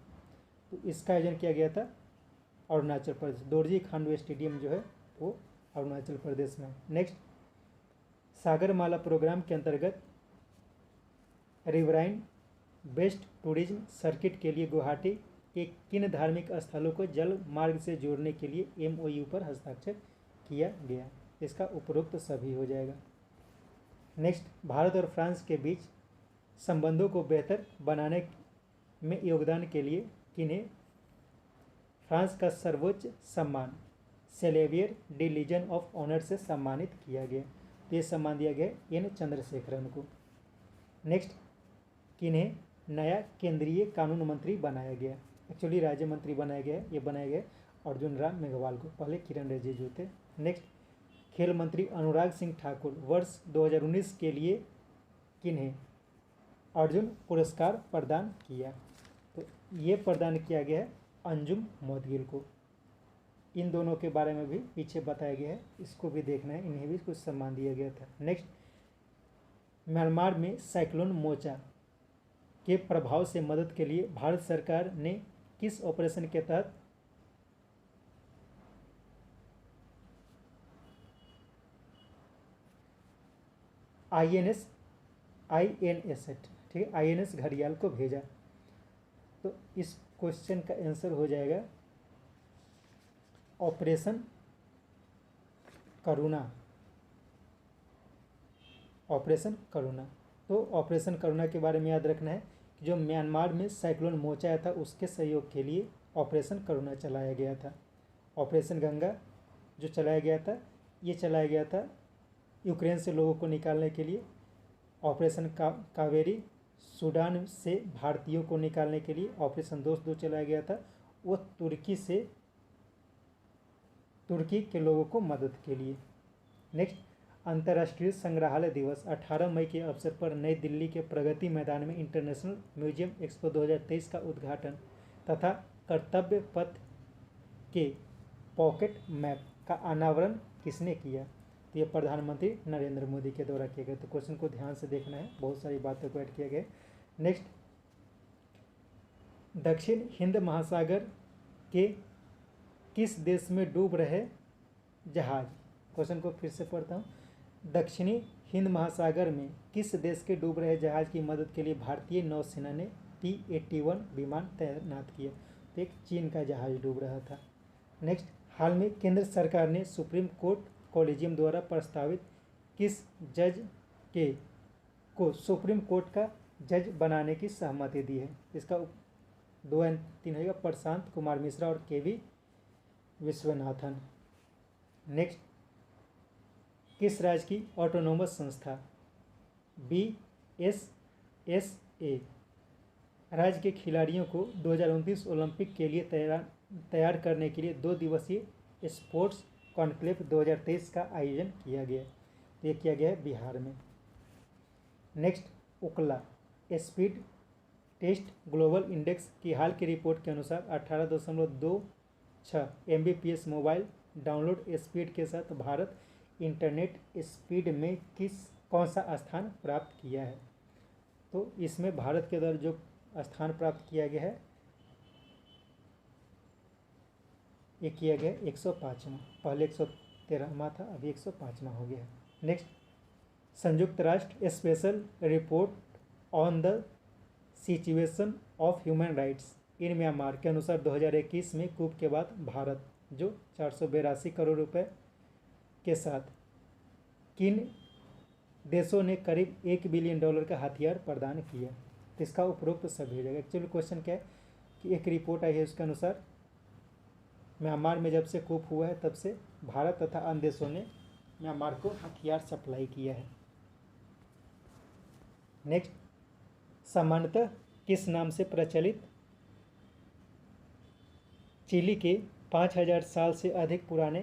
[SPEAKER 1] तो इसका आयोजन किया गया था अरुणाचल प्रदेश, दोरजी खांडू स्टेडियम जो है वो अरुणाचल प्रदेश में। नेक्स्ट, सागरमाला प्रोग्राम के अंतर्गत रिवराइन बेस्ड टूरिज्म सर्किट के लिए गुवाहाटी के किन धार्मिक स्थलों को जल मार्ग से जोड़ने के लिए एमओयू पर हस्ताक्षर किया गया? इसका उपरोक्त सभी हो जाएगा। नेक्स्ट, भारत और फ्रांस के बीच संबंधों को बेहतर बनाने में योगदान के लिए किन्हें फ्रांस का सर्वोच्च सम्मान सेलेवियर डी लीजन ऑफ ऑनर से सम्मानित किया गया? तो ये सम्मान दिया गया एन चंद्रशेखरन को। नेक्स्ट, किन्हें नया केंद्रीय कानून मंत्री बनाया गया? एक्चुअली राज्य मंत्री बनाया गया, ये बनाया गया अर्जुन राम मेघवाल को, पहले किरण रिजिजू थे। नेक्स्ट, खेल मंत्री अनुराग सिंह ठाकुर वर्ष 2019 के लिए किन्हें अर्जुन पुरस्कार प्रदान किया? तो ये प्रदान किया गया है अंजुम मोदगिल को। इन दोनों के बारे में भी पीछे बताया गया है, इसको भी देखना है, इन्हें भी कुछ सम्मान दिया गया था। नेक्स्ट, म्यांमार में साइक्लोन मोचा के प्रभाव से मदद के लिए भारत सरकार ने किस ऑपरेशन के तहत आईएनएस ठीक है आईएनएस घड़ियाल को भेजा? तो इस क्वेश्चन का आंसर हो जाएगा ऑपरेशन करुणा। ऑपरेशन करुणा, तो ऑपरेशन करुणा के बारे में याद रखना है कि जो म्यांमार में साइक्लोन मोचा आया था उसके सहयोग के लिए ऑपरेशन करुणा चलाया गया था। ऑपरेशन गंगा जो चलाया गया था ये चलाया गया था यूक्रेन से लोगों को निकालने के लिए। ऑपरेशन कावेरी सूडान से भारतीयों को निकालने के लिए। ऑपरेशन दोस्त 2 चलाया गया था, वो तुर्की के लोगों को मदद के लिए। नेक्स्ट, अंतर्राष्ट्रीय संग्रहालय दिवस 18 मई के अवसर पर नई दिल्ली के प्रगति मैदान में इंटरनेशनल म्यूजियम एक्सपो 2023 का उद्घाटन तथा कर्तव्य पथ के पॉकेट मैप का अनावरण किसने किया? तो ये प्रधानमंत्री नरेंद्र मोदी के द्वारा किया गया। तो क्वेश्चन को ध्यान से देखना है, बहुत सारी बातों को ऐड किया गया। नेक्स्ट, दक्षिण हिंद महासागर के किस देश में डूब रहे जहाज? क्वेश्चन को फिर से पढ़ता हूँ। दक्षिणी हिंद महासागर में किस देश के डूब रहे जहाज की मदद के लिए भारतीय नौसेना ने T-81 विमान तैनात किया? तो एक चीन का जहाज डूब रहा था। नेक्स्ट, हाल में केंद्र सरकार ने सुप्रीम कोर्ट कॉलेजियम द्वारा प्रस्तावित किस जज को सुप्रीम कोर्ट का जज बनाने की सहमति दी है? इसका 2 और 3 होगा, प्रशांत कुमार मिश्रा और KV विश्वनाथन। नेक्स्ट, किस राज्य की ऑटोनोमस संस्था BSSA राज्य के खिलाड़ियों को 2029 ओलंपिक के लिए तैयार करने के लिए 2 दिवसीय स्पोर्ट्स कॉन्क्लेव 2023 का आयोजन किया गया? तो ये किया गया है बिहार में। Next, उकला speed test global index की हाल की रिपोर्ट के अनुसार 18.26 Mbps मोबाइल डाउनलोड स्पीड के साथ भारत इंटरनेट स्पीड में कौन सा स्थान प्राप्त किया है? तो इसमें भारत के द्वारा जो स्थान प्राप्त किया गया है ये किया गया 105वां, पहले 113वां था, अभी 105वां हो गया है। नेक्स्ट, संयुक्त राष्ट्र special report on the situation of human rights in Myanmar के अनुसार 2021 में कूप के बाद भारत जो 482 करोड़ रुपए के साथ किन देशों ने करीब $1 बिलियन का हथियार प्रदान किया। तो इसका उपरोक्त सब भेजेगा। एक्चुअली क्वेश्चन क्या है कि एक रिपोर्ट आई है उसके अनुसार म्यांमार में जब से कूप हुआ है तब से भारत तथा अन्य देशों ने म्यांमार को हथियार सप्लाई किया है। नेक्स्ट, सामान्यतः किस नाम से प्रचलित चिली के 5000 साल से अधिक पुराने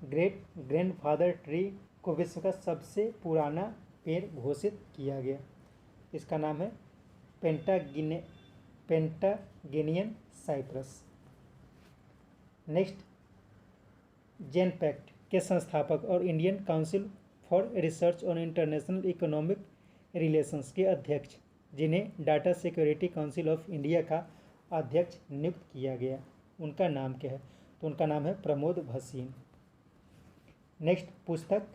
[SPEAKER 1] ग्रेट ग्रैंडफादर ट्री को विश्व का सबसे पुराना पेड़ घोषित किया गया। इसका नाम है पेंटागेनियन साइप्रस। नेक्स्ट, जेन पैक्ट के संस्थापक और Indian council for research on international economic relations के अध्यक्ष जिन्हें data security council of India का अध्यक्ष नियुक्त किया गया, उनका नाम क्या है? तो उनका नाम है प्रमोद भसीन। नेक्स्ट, पुस्तक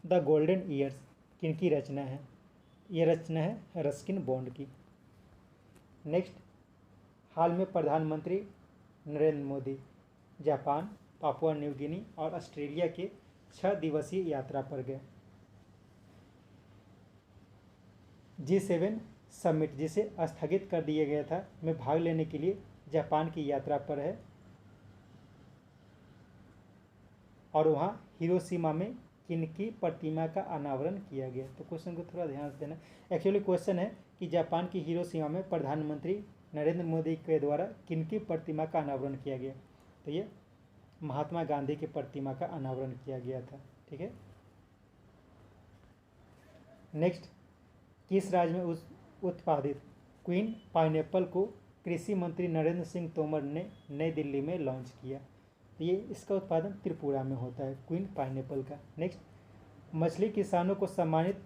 [SPEAKER 1] द गोल्डन ईयर्स किनकी रचना है? ये रचना है रस्किन बॉन्ड की। नेक्स्ट, हाल में प्रधानमंत्री Narendra Modi Japan, Papua New Guinea और ऑस्ट्रेलिया के 6 दिवसीय यात्रा पर गए। G7 समिट जिसे स्थगित कर दिया गया था में भाग लेने के लिए जापान की यात्रा पर है और वहाँ हिरोशिमा में किनकी प्रतिमा का अनावरण किया गया। तो क्वेश्चन को थोड़ा ध्यान से देना। एक्चुअली क्वेश्चन है कि जापान की हिरोशिमा में प्रधानमंत्री नरेंद्र मोदी के द्वारा किनकी प्रतिमा का अनावरण किया गया? तो ये महात्मा गांधी की प्रतिमा का अनावरण किया गया था। ठीक है। नेक्स्ट, किस राज्य में उत्पादित क्वीन पाइनएप्पल को कृषि मंत्री नरेंद्र सिंह तोमर ने नई दिल्ली में लॉन्च किया? तो ये इसका उत्पादन त्रिपुरा में होता है, क्वीन पाइनएप्पल का। नेक्स्ट, मछली किसानों को सम्मानित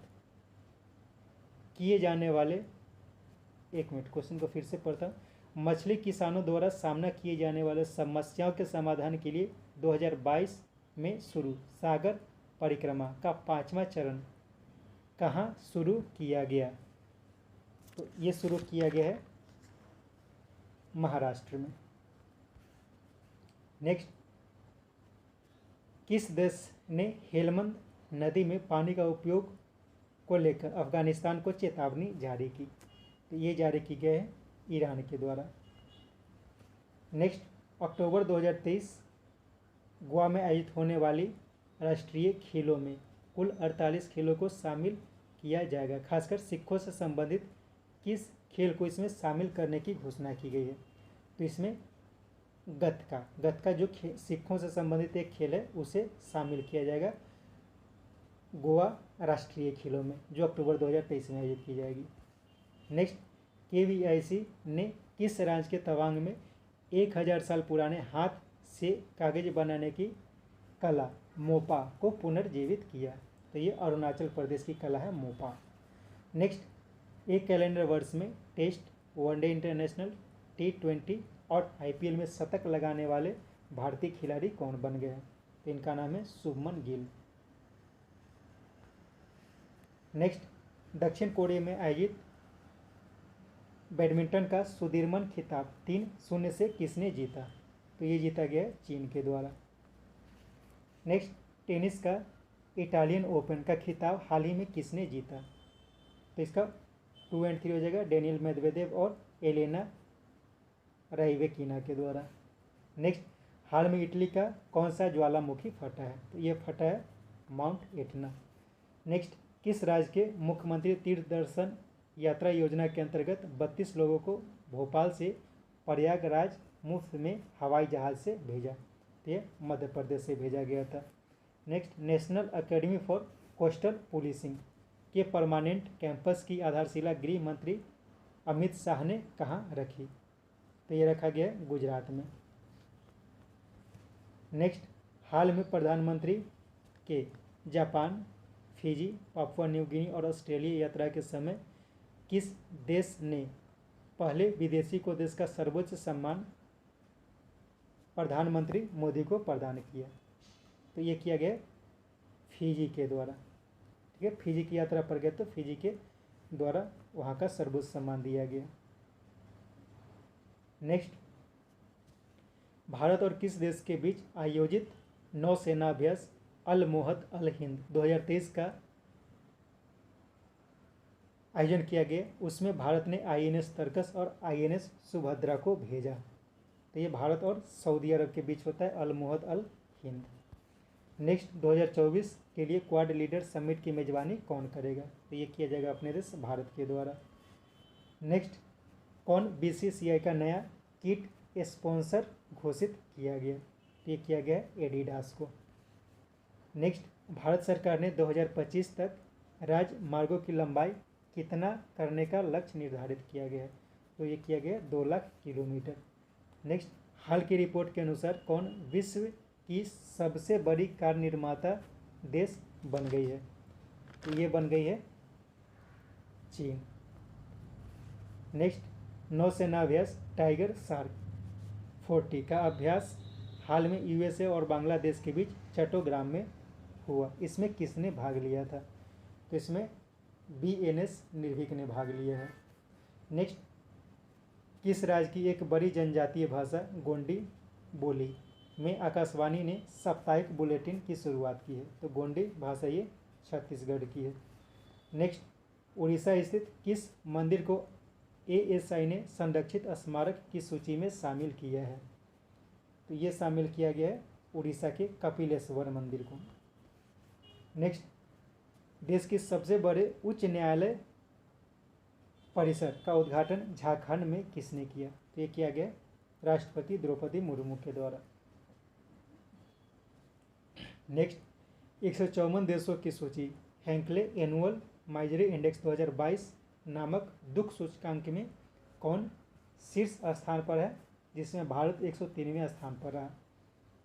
[SPEAKER 1] किए जाने वाले, एक मिनट क्वेश्चन को फिर से पढ़ता हूँ। मछली किसानों द्वारा सामना किए जाने वाले समस्याओं के समाधान के लिए 2022 में शुरू सागर परिक्रमा का 5वां चरण कहाँ शुरू किया गया? तो ये शुरू किया गया है महाराष्ट्र में। नेक्स्ट, किस देश ने हेलमंद नदी में पानी का उपयोग को लेकर अफगानिस्तान को चेतावनी जारी की? तो ये जारी की गई है ईरान के द्वारा। नेक्स्ट, अक्टूबर 2023 गोवा में आयोजित होने वाली राष्ट्रीय खेलों में कुल 48 खेलों को शामिल किया जाएगा। खासकर सिखों से संबंधित किस खेल को इसमें शामिल करने की घोषणा की गई है? तो इसमें गतका जो सिखों से संबंधित एक खेल है उसे शामिल किया जाएगा गोवा राष्ट्रीय खेलों में, जो अक्टूबर 2023 में आयोजित की जाएगी। नेक्स्ट, KVIC ने किस राज्य के तवांग में 1000 साल पुराने हाथ से कागज बनाने की कला मोपा को पुनर्जीवित किया? तो ये अरुणाचल प्रदेश की कला है मोपा। नेक्स्ट, एक कैलेंडर वर्ष में टेस्ट, वनडे इंटरनेशनल, T20 और IPL में शतक लगाने वाले भारतीय खिलाड़ी कौन बन गए हैं? तो इनका नाम है शुभमन गिल। नेक्स्ट, दक्षिण कोरिया में आयोजित बैडमिंटन का सुदीर्मन खिताब 3-0 से किसने जीता? तो ये जीता गया है चीन के द्वारा। नेक्स्ट, टेनिस का इटालियन ओपन का खिताब हाल ही में किसने जीता? तो इसका 2 और 3 हो जाएगा डेनियल मेदवेदेव और एलेना राइवेकिना के द्वारा। नेक्स्ट, हाल में इटली का कौन सा ज्वालामुखी फटा है? तो ये फटा है माउंट एटना। नेक्स्ट, किस राज्य के मुख्यमंत्री तीर्थ दर्शन यात्रा योजना के अंतर्गत 32 लोगों को भोपाल से प्रयागराज मुफ्त में हवाई जहाज से भेजा? तो ये मध्य प्रदेश से भेजा गया था। Next, national academy for coastal policing के परमानेंट कैंपस की आधारशिला गृह मंत्री अमित शाह ने कहाँ रखी? तो ये रखा गया गुजरात में। नेक्स्ट, हाल में प्रधानमंत्री के Japan, Fiji, Papua New Guinea और ऑस्ट्रेलिया यात्रा के समय किस देश ने पहले विदेशी को देश का सर्वोच्च सम्मान प्रधानमंत्री मोदी को प्रदान किया? तो ये किया गया फिजी के द्वारा। ठीक है, फिजी की यात्रा पर गए तो फिजी के द्वारा वहाँ का सर्वोच्च सम्मान दिया गया। नेक्स्ट, भारत और किस देश के बीच आयोजित नौसेना अभ्यास अल मोहद अल हिंद 2023 का आयोजन किया गया? उसमें भारत ने INS तर्कस और INS सुभद्रा को भेजा। तो ये भारत और सऊदी अरब के बीच होता है अल मोहद अल हिंद। नेक्स्ट, 2024 के लिए क्वाड लीडर समिट की मेजबानी कौन करेगा? तो ये किया जाएगा अपने देश भारत के द्वारा। नेक्स्ट, कौन BCCI का नया किट स्पॉन्सर घोषित किया गया? तो ये किया गया एडिडास को। नेक्स्ट, भारत सरकार ने 2025 तक राजमार्गों की लंबाई कितना करने का लक्ष्य निर्धारित किया गया है? तो ये किया गया 2 लाख किलोमीटर। नेक्स्ट, हाल की रिपोर्ट के अनुसार कौन विश्व की सबसे बड़ी कार निर्माता देश बन गई है? तो ये बन गई है चीन। नेक्स्ट, नौसेना अभ्यास टाइगर शार्क 40 का अभ्यास हाल में USA और बांग्लादेश के बीच चट्टोग्राम में हुआ। इसमें किसने भाग लिया था? तो इसमें BNS निर्भीक ने भाग लिया है। नेक्स्ट, किस राज्य की एक बड़ी जनजातीय भाषा गोंडी बोली में आकाशवाणी ने साप्ताहिक बुलेटिन की शुरुआत की है? तो गोंडी भाषा ये छत्तीसगढ़ की है। नेक्स्ट, उड़ीसा स्थित किस मंदिर को ASI ने संरक्षित स्मारक की सूची में शामिल किया है? तो ये शामिल किया गया है उड़ीसा के कपिलेश्वर मंदिर को। नेक्स्ट, देश के सबसे बड़े उच्च न्यायालय परिसर का उद्घाटन झारखंड में किसने किया? तो ये किया गया राष्ट्रपति द्रौपदी मुर्मू के द्वारा। नेक्स्ट, 154 देशों की सूची हैंकले एनुअल माइजरी इंडेक्स 2022 नामक दुख सूचकांक में कौन शीर्ष स्थान पर है, जिसमें भारत 103वें स्थान पर रहा?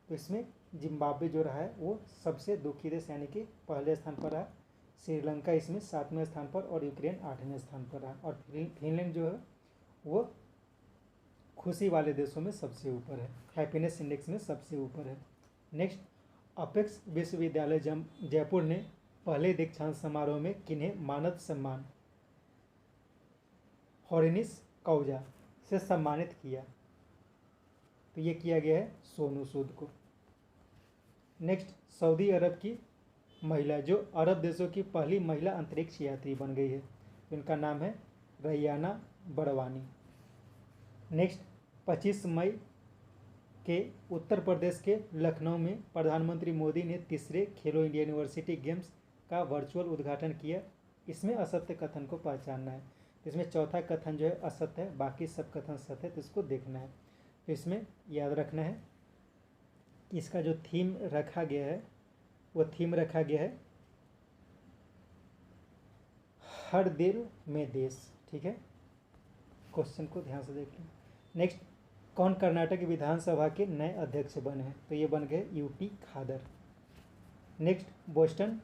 [SPEAKER 1] तो इसमें जिम्बाब्वे जो रहा है वो सबसे दुखी देश यानी कि पहले स्थान पर रहा, श्रीलंका इसमें 7वें स्थान पर और यूक्रेन 8वें स्थान पर रहा, और फिनलैंड जो है वो खुशी वाले देशों में सबसे ऊपर है, हैप्पीनेस इंडेक्स में सबसे ऊपर है। नेक्स्ट, अपेक्स विश्वविद्यालय जयपुर ने पहले दीक्षांत समारोह में किन्हें मानद सम्मान हॉरिनिस कौजा से सम्मानित किया? तो ये किया गया है सोनू सूद को। नेक्स्ट, सऊदी अरब की महिला जो अरब देशों की पहली महिला अंतरिक्ष यात्री बन गई है, इनका नाम है रैयाना बड़वानी। नेक्स्ट, 25 मई के उत्तर प्रदेश के लखनऊ में प्रधानमंत्री मोदी ने तीसरे खेलो इंडिया यूनिवर्सिटी गेम्स का वर्चुअल उद्घाटन किया। इसमें असत्य कथन को पहचानना है। तो इसमें चौथा कथन जो है असत्य है, बाकी सब कथन सत्य है, तो इसको देखना है। तो इसमें याद रखना है कि इसका जो थीम रखा गया है वो थीम रखा गया है हर दिल में देश। ठीक है, क्वेश्चन को ध्यान से देखें। नेक्स्ट, कौन कर्नाटक विधानसभा के नए अध्यक्ष बने हैं? तो ये बन गए UT खादर। नेक्स्ट, बोस्टन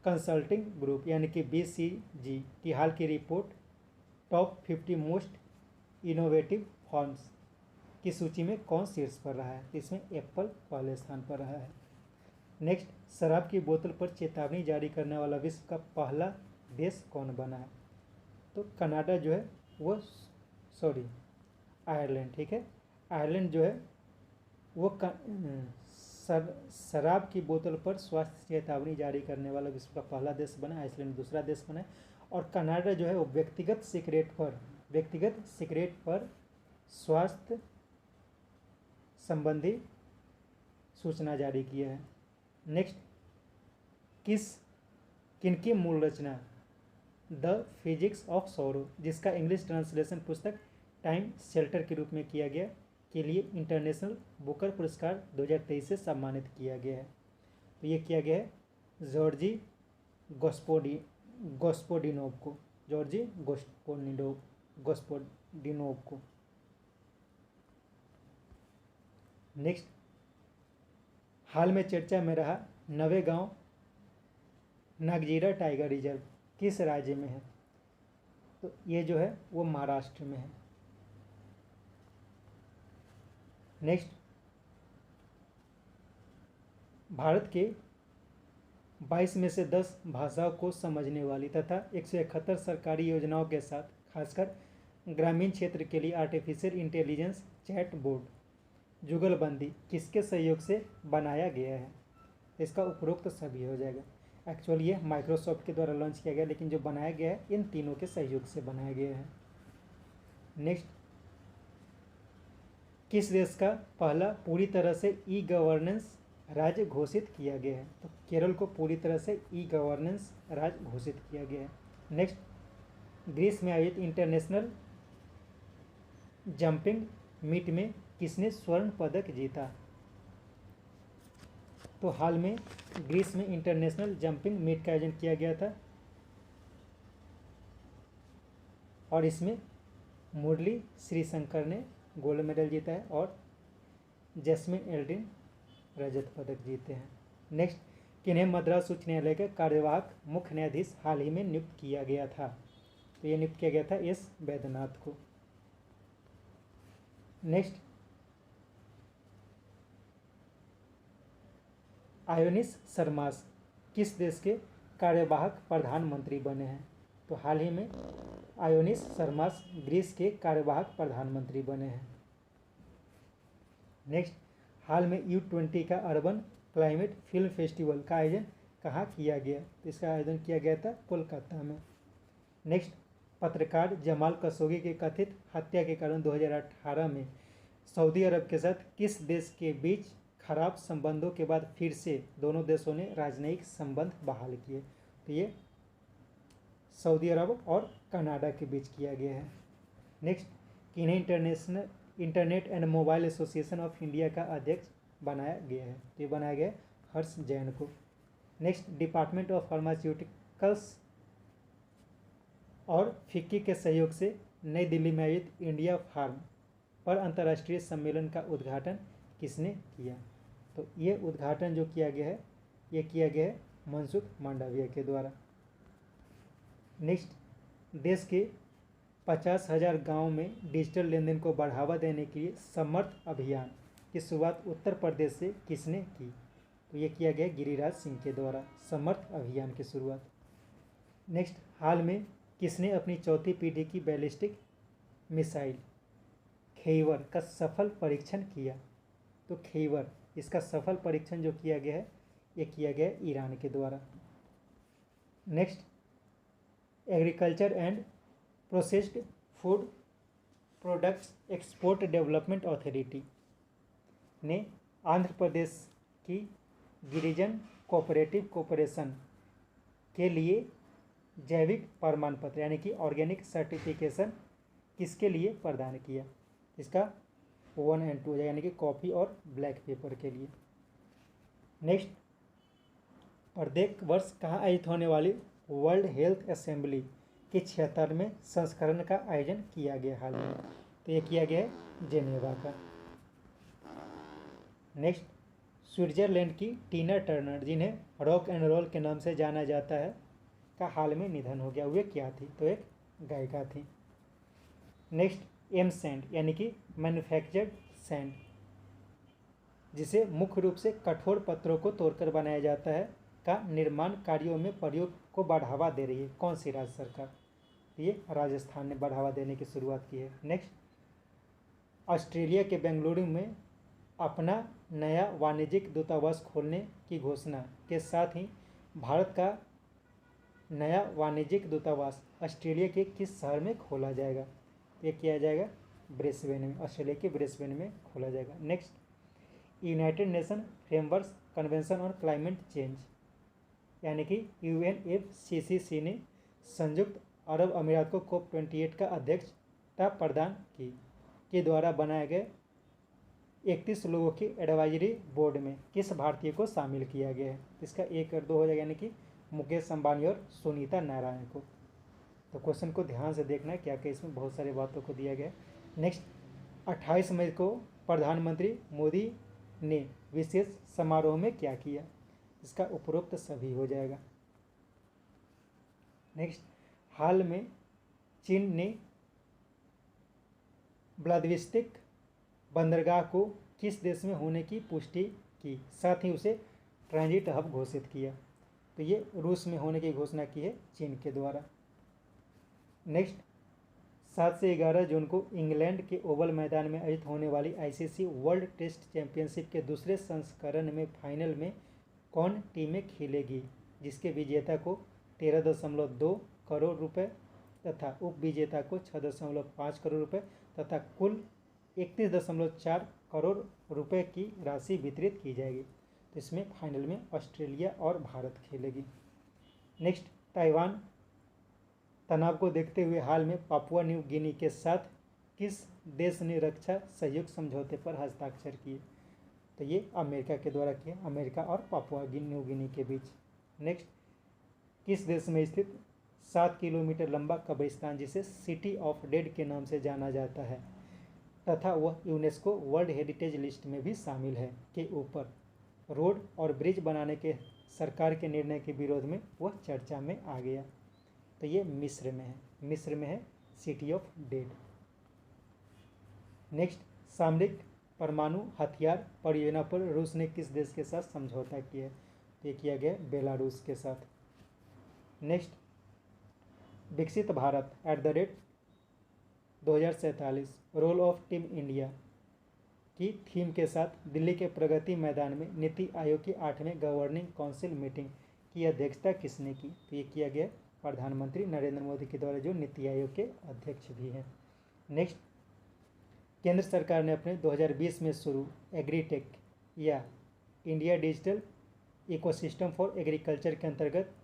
[SPEAKER 1] कंसल्टिंग ग्रुप यानी कि BCG की हाल की report top 50 most innovative firms की सूची में कौन शीर्ष पर रहा है? इसमें एप्पल पहले स्थान पर रहा है। नेक्स्ट, शराब की बोतल पर चेतावनी जारी करने वाला विश्व का पहला देश कौन बना है? तो कनाडा जो है वो आयरलैंड। ठीक है, आयरलैंड जो है वो शराब की बोतल पर स्वास्थ्य चेतावनी जारी करने वाला विश्व का पहला देश बना, आइसलैंड दूसरा देश बना, और कनाडा जो है वो व्यक्तिगत सिगरेट पर स्वास्थ्य संबंधी सूचना जारी किया है। नेक्स्ट, किनकी मूल रचना द फिजिक्स ऑफ सॉरो, जिसका इंग्लिश ट्रांसलेशन पुस्तक टाइम शेल्टर के रूप में किया गया, के लिए इंटरनेशनल बुकर पुरस्कार 2023 से सम्मानित किया गया है? तो ये किया गया है जॉर्जी गोस्पोडिनोव को। नेक्स्ट, हाल में चर्चा में रहा नवेगांव नागजीरा टाइगर रिजर्व किस राज्य में है? तो ये जो है वो महाराष्ट्र में है। नेक्स्ट, भारत के 22 में से 10 भाषाओं को समझने वाली तथा 171 सरकारी योजनाओं के साथ खासकर ग्रामीण क्षेत्र के लिए आर्टिफिशियल इंटेलिजेंस चैट बोर्ड जुगलबंदी किसके सहयोग से बनाया गया है? इसका उपरोक्त सभी हो जाएगा। एक्चुअली ये माइक्रोसॉफ्ट के द्वारा लॉन्च किया गया, लेकिन जो बनाया गया है इन तीनों के सहयोग से बनाया गया है। नेक्स्ट, किस देश का पहला पूरी तरह से ई गवर्नेंस राज्य घोषित किया गया है? तो केरल को पूरी तरह से ई गवर्नेंस राज्य घोषित किया गया है। नेक्स्ट, ग्रीस में आयोजित इंटरनेशनल जंपिंग मीट में किसने स्वर्ण पदक जीता? तो हाल में ग्रीस में इंटरनेशनल जंपिंग मीट का आयोजन किया गया था और इसमें मुरली श्रीशंकर ने गोल्ड मेडल जीता है और जैस्मिन एल्ड्रिन रजत पदक जीते हैं। नेक्स्ट, किन्हें मद्रास उच्च न्यायालय के कार्यवाहक मुख्य न्यायाधीश हाल ही में नियुक्त किया गया था? तो ये नियुक्त किया गया था एस वैद्यनाथ को। नेक्स्ट, आयोनिस शर्मास किस देश के कार्यवाहक प्रधानमंत्री बने हैं? तो हाल ही में आयोनिस शर्मास ग्रीस के कार्यवाहक प्रधानमंत्री बने हैं। नेक्स्ट, हाल में U20 का अर्बन क्लाइमेट फिल्म फेस्टिवल का आयोजन कहाँ किया गया? तो इसका आयोजन किया गया था कोलकाता में। नेक्स्ट, पत्रकार जमाल खशोगी की कथित हत्या के कारण 2018 में सऊदी अरब के साथ किस देश के बीच खराब संबंधों के बाद फिर से दोनों देशों ने राजनयिक संबंध बहाल किए? तो ये सऊदी अरब और कनाडा के बीच किया गया है। नेक्स्ट, किन्हें internet and mobile association of India का अध्यक्ष बनाया गया है? तो ये बनाया गया हर्ष जैन को। नेक्स्ट, डिपार्टमेंट ऑफ फार्मास्यूटिकल्स और फिक्की के सहयोग से नई दिल्ली में आयोजित इंडिया फार्म पर अंतर्राष्ट्रीय सम्मेलन का उद्घाटन किसने किया? तो ये उद्घाटन जो किया गया है ये किया गया है मनसुख मांडविया के द्वारा। नेक्स्ट, देश के 50,000 गाँव में डिजिटल लेन देन को बढ़ावा देने के लिए समर्थ अभियान की शुरुआत उत्तर प्रदेश से किसने की? तो ये किया गया गिरिराज सिंह के द्वारा समर्थ अभियान की शुरुआत। नेक्स्ट, हाल में किसने अपनी चौथी पीढ़ी की बैलिस्टिक मिसाइल खैबर का सफल परीक्षण किया? तो खैबर इसका सफल परीक्षण जो किया गया है ये किया गया है ईरान के द्वारा। Next, agriculture and processed food products export development authority ने आंध्र प्रदेश की गिरिजन कोऑपरेटिव कॉरपोरेशन के लिए जैविक प्रमाण पत्र यानी कि ऑर्गेनिक सर्टिफिकेशन किसके लिए प्रदान किया? इसका 1 और 2 यानी कि कॉफ़ी और ब्लैक पेपर के लिए। नेक्स्ट, प्रत्येक वर्ष कहाँ आयोजित होने वाली वर्ल्ड हेल्थ असेंबली के 76वें संस्करण का आयोजन किया गया हाल में? तो ये किया गया है जेनेवा का। नेक्स्ट, स्विट्जरलैंड की टीना टर्नर जिन्हें रॉक एंड रोल के नाम से जाना जाता है का हाल में निधन हो गया। वे क्या थी? तो एक गायिका थी। नेक्स्ट, एम सैंड यानी कि मैन्युफैक्चर्ड सैंड जिसे मुख्य रूप से कठोर पत्थरों को तोड़कर बनाया जाता है का निर्माण कार्यों में प्रयोग को बढ़ावा दे रही है कौन सी राज्य सरकार? ये राजस्थान ने बढ़ावा देने की शुरुआत की है। नेक्स्ट, ऑस्ट्रेलिया के बेंगलुरु में अपना नया वाणिज्यिक दूतावास खोलने की घोषणा के साथ ही भारत का नया वाणिज्यिक दूतावास ऑस्ट्रेलिया के किस शहर में खोला जाएगा? ये किया जाएगा ब्रिस्बेन में, ऑस्ट्रेलिया के ब्रिस्बेन में खोला जाएगा। Next, United nation framework convention on climate change यानी कि UNFCCC ने संयुक्त अरब अमीरात को COP28 का अध्यक्षता प्रदान की के द्वारा बनाए गए 31 लोगों की एडवाइजरी बोर्ड में किस भारतीय को शामिल किया गया है? इसका 1 और 2 हो जाएगा यानी कि मुकेश अंबानी और सुनीता नारायण को। तो क्वेश्चन को ध्यान से देखना है क्या क्या इसमें बहुत सारी बातों को दिया गया है। नेक्स्ट, 28 मई को प्रधानमंत्री मोदी ने विशेष समारोह में क्या किया? इसका उपरोक्त सभी हो जाएगा। नेक्स्ट, हाल में चीन ने व्लादिवोस्तोक बंदरगाह को किस देश में होने की पुष्टि की, साथ ही उसे ट्रांजिट हब घोषित किया? तो ये रूस में होने की घोषणा की है चीन के द्वारा। नेक्स्ट, 7 से 11 जून को इंग्लैंड के ओवल मैदान में आयोजित होने वाली आईसीसी वर्ल्ड टेस्ट चैंपियनशिप के दूसरे संस्करण में फाइनल में कौन टीमें खेलेगी, जिसके विजेता को 13.2 करोड़ रुपए तथा उप विजेता को 6.5 करोड़ रुपए तथा कुल 31.4 करोड़ रुपए की राशि वितरित की जाएगी। तो इसमें फाइनल में ऑस्ट्रेलिया और भारत खेलेगी। नेक्स्ट, ताइवान तनाव को देखते हुए हाल में पापुआ न्यू गिनी के साथ किस देश ने रक्षा सहयोग समझौते पर हस्ताक्षर किए? तो ये अमेरिका के द्वारा किया, अमेरिका और पापुआ न्यू गिनी के बीच। नेक्स्ट, किस देश में स्थित 7 किलोमीटर लंबा कब्रिस्तान जिसे सिटी ऑफ डेड के नाम से जाना जाता है तथा वह यूनेस्को वर्ल्ड हेरिटेज लिस्ट में भी शामिल है के ऊपर रोड और ब्रिज बनाने के सरकार के निर्णय के विरोध में वह चर्चा में आ गया? तो ये मिस्र में है, मिस्र में है सिटी ऑफ डेड। नेक्स्ट, सामरिक परमाणु हथियार परियोजना पर रूस ने किस देश के साथ समझौता किया? तो ये किया गया बेलारूस के साथ। Next, Viksit Bharat @2047 role of Team India की थीम के साथ दिल्ली के प्रगति मैदान में नीति आयोग की 8वें गवर्निंग काउंसिल मीटिंग की अध्यक्षता किसने की? तो ये किया गया प्रधानमंत्री नरेंद्र मोदी के द्वारा, जो नीति आयोग के अध्यक्ष भी हैं। नेक्स्ट, केंद्र सरकार ने अपने 2020 में शुरू एग्रीटेक या India digital ecosystem for agriculture के अंतर्गत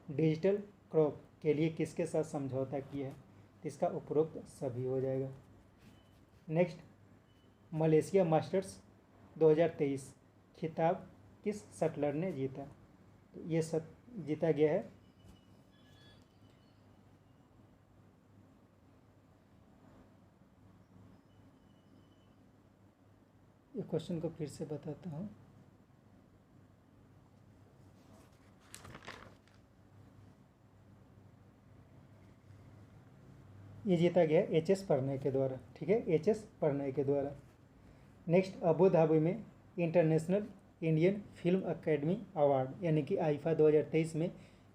[SPEAKER 1] डिजिटल क्रॉप के लिए किसके साथ समझौता किया है? तो इसका उपरोक्त सभी हो जाएगा। नेक्स्ट, मलेशिया मास्टर्स 2023 खिताब किस शटलर ने जीता? तो ये जीता गया है ये क्वेश्चन को फिर से बताता हूँ। ये जीता गया एच.एस. प्रणय के द्वारा, ठीक है, एच.एस. प्रणय के द्वारा। नेक्स्ट, अबू धाबी में international Indian film academy award यानी कि आईफा 2023 में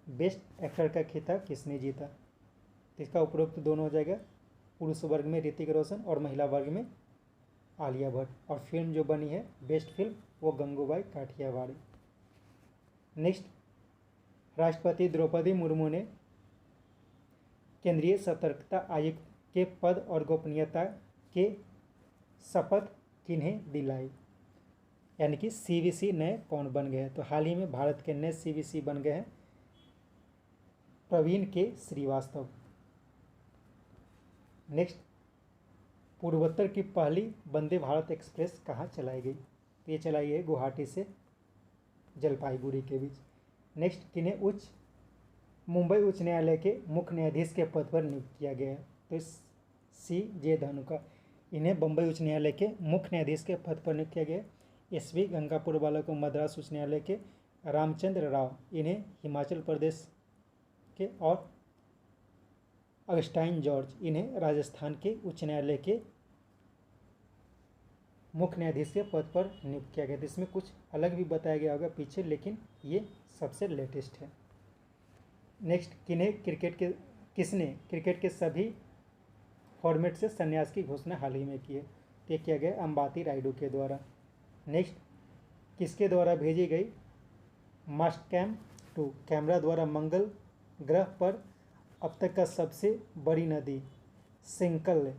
[SPEAKER 1] बेस्ट एक्टर का खिताब किसने जीता? तो इसका उपरोक्त दोनों हो जाएगा, पुरुष वर्ग में ऋतिक रोशन और महिला वर्ग में आलिया भट्ट। और फिल्म जो बनी है बेस्ट फिल्म वो गंगूबाई काठियावाड़ी। नेक्स्ट, राष्ट्रपति द्रौपदी मुर्मू ने केंद्रीय सतर्कता आयुक्त के पद और गोपनीयता के शपथ किन्हें दिलाई? यानी कि सीवीसी नए कौन बन गए हैं? तो हाल ही में भारत के नए सीवीसी बन गए हैं प्रवीण के श्रीवास्तव। नेक्स्ट, पूर्वोत्तर की पहली वंदे भारत एक्सप्रेस कहाँ चलाई गई? तो ये चलाई है गुवाहाटी से जलपाईगुड़ी के बीच। नेक्स्ट, किन्हें मुंबई उच्च न्यायालय के मुख्य न्यायाधीश के पद पर नियुक्त किया गया है? तो C.J. धानुका, इन्हें बम्बई उच्च न्यायालय के मुख्य न्यायाधीश के पद पर नियुक्त किया गया है। S.V. गंगापुरवाला को मद्रास उच्च न्यायालय के, रामचंद्र राव इन्हें हिमाचल प्रदेश के और अगस्टाइन जॉर्ज इन्हें राजस्थान के उच्च न्यायालय के मुख्य न्यायाधीश के पद पर नियुक्त किया गया था। इसमें कुछ अलग भी बताया गया होगा पीछे, लेकिन ये सबसे लेटेस्ट है। नेक्स्ट, किसने क्रिकेट के सभी फॉर्मेट से संन्यास की घोषणा हाल ही में की है? तो किया गया अंबाती रायडू के द्वारा। नेक्स्ट, किसके द्वारा भेजी गई मास्टकैम 2 कैमरा द्वारा मंगल ग्रह पर अब तक का सबसे बड़ी नदी स्क्रिंकल,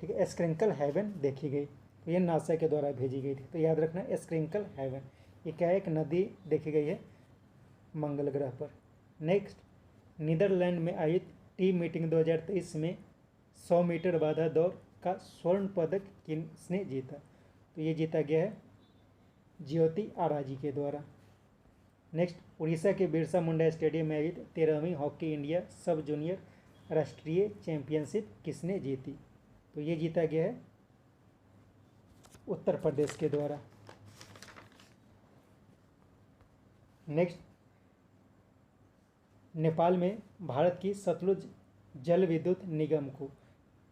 [SPEAKER 1] ठीक है, स्क्रिंकल हेवन देखी गई? तो ये नासा के द्वारा भेजी गई थी। तो याद रखना स्क्रिंकल हेवन, ये क्या है, एक नदी देखी गई है मंगल ग्रह पर। नेक्स्ट, नीदरलैंड में आयोजित टीम मीटिंग 2023 में 100 मीटर बाधा दौड़ का स्वर्ण पदक किसने जीता? तो ये जीता गया है ज्योति आराजी के द्वारा। नेक्स्ट, उड़ीसा के बिरसा मुंडा स्टेडियम में आयोजित 13वीं हॉकी इंडिया सब जूनियर राष्ट्रीय चैंपियनशिप किसने जीती? तो ये जीता गया है उत्तर प्रदेश के द्वारा। नेक्स्ट, नेपाल में भारत की सतलुज जल विद्युत निगम को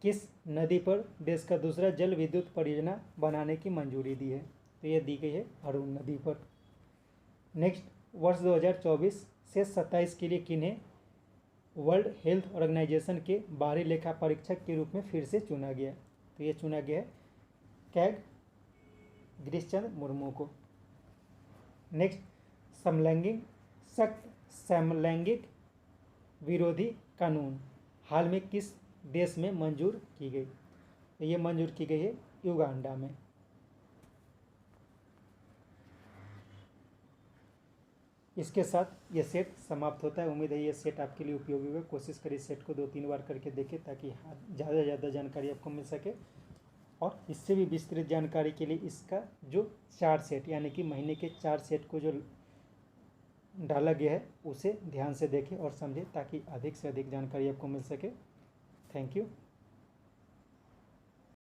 [SPEAKER 1] किस नदी पर देश का दूसरा जल विद्युत परियोजना बनाने की मंजूरी दी है? तो ये दी गई है अरुण नदी पर। नेक्स्ट, वर्ष 2024 से 27 के लिए किन्हें वर्ल्ड हेल्थ ऑर्गेनाइजेशन के बाहरी लेखा परीक्षक के रूप में फिर से चुना गया। तो ये चुना गया है कैग गिरीशचंद्र मुर्मू को। नेक्स्ट, समलैंगिक सख्त समलैंगिक विरोधी कानून हाल में किस देश में मंजूर की गई? तो ये मंजूर की गई है युगांडा में। इसके साथ ये सेट समाप्त होता है। उम्मीद है ये सेट आपके लिए उपयोगी होगा। कोशिश करिए सेट को 2-3 बार करके देखें ताकि ज़्यादा से ज़्यादा जानकारी आपको मिल सके। और इससे भी विस्तृत जानकारी के लिए इसका जो 4 सेट यानी कि महीने के 4 सेट को जो डाला गया है उसे ध्यान से देखें और समझें ताकि अधिक से अधिक जानकारी आपको मिल सके। Thank you.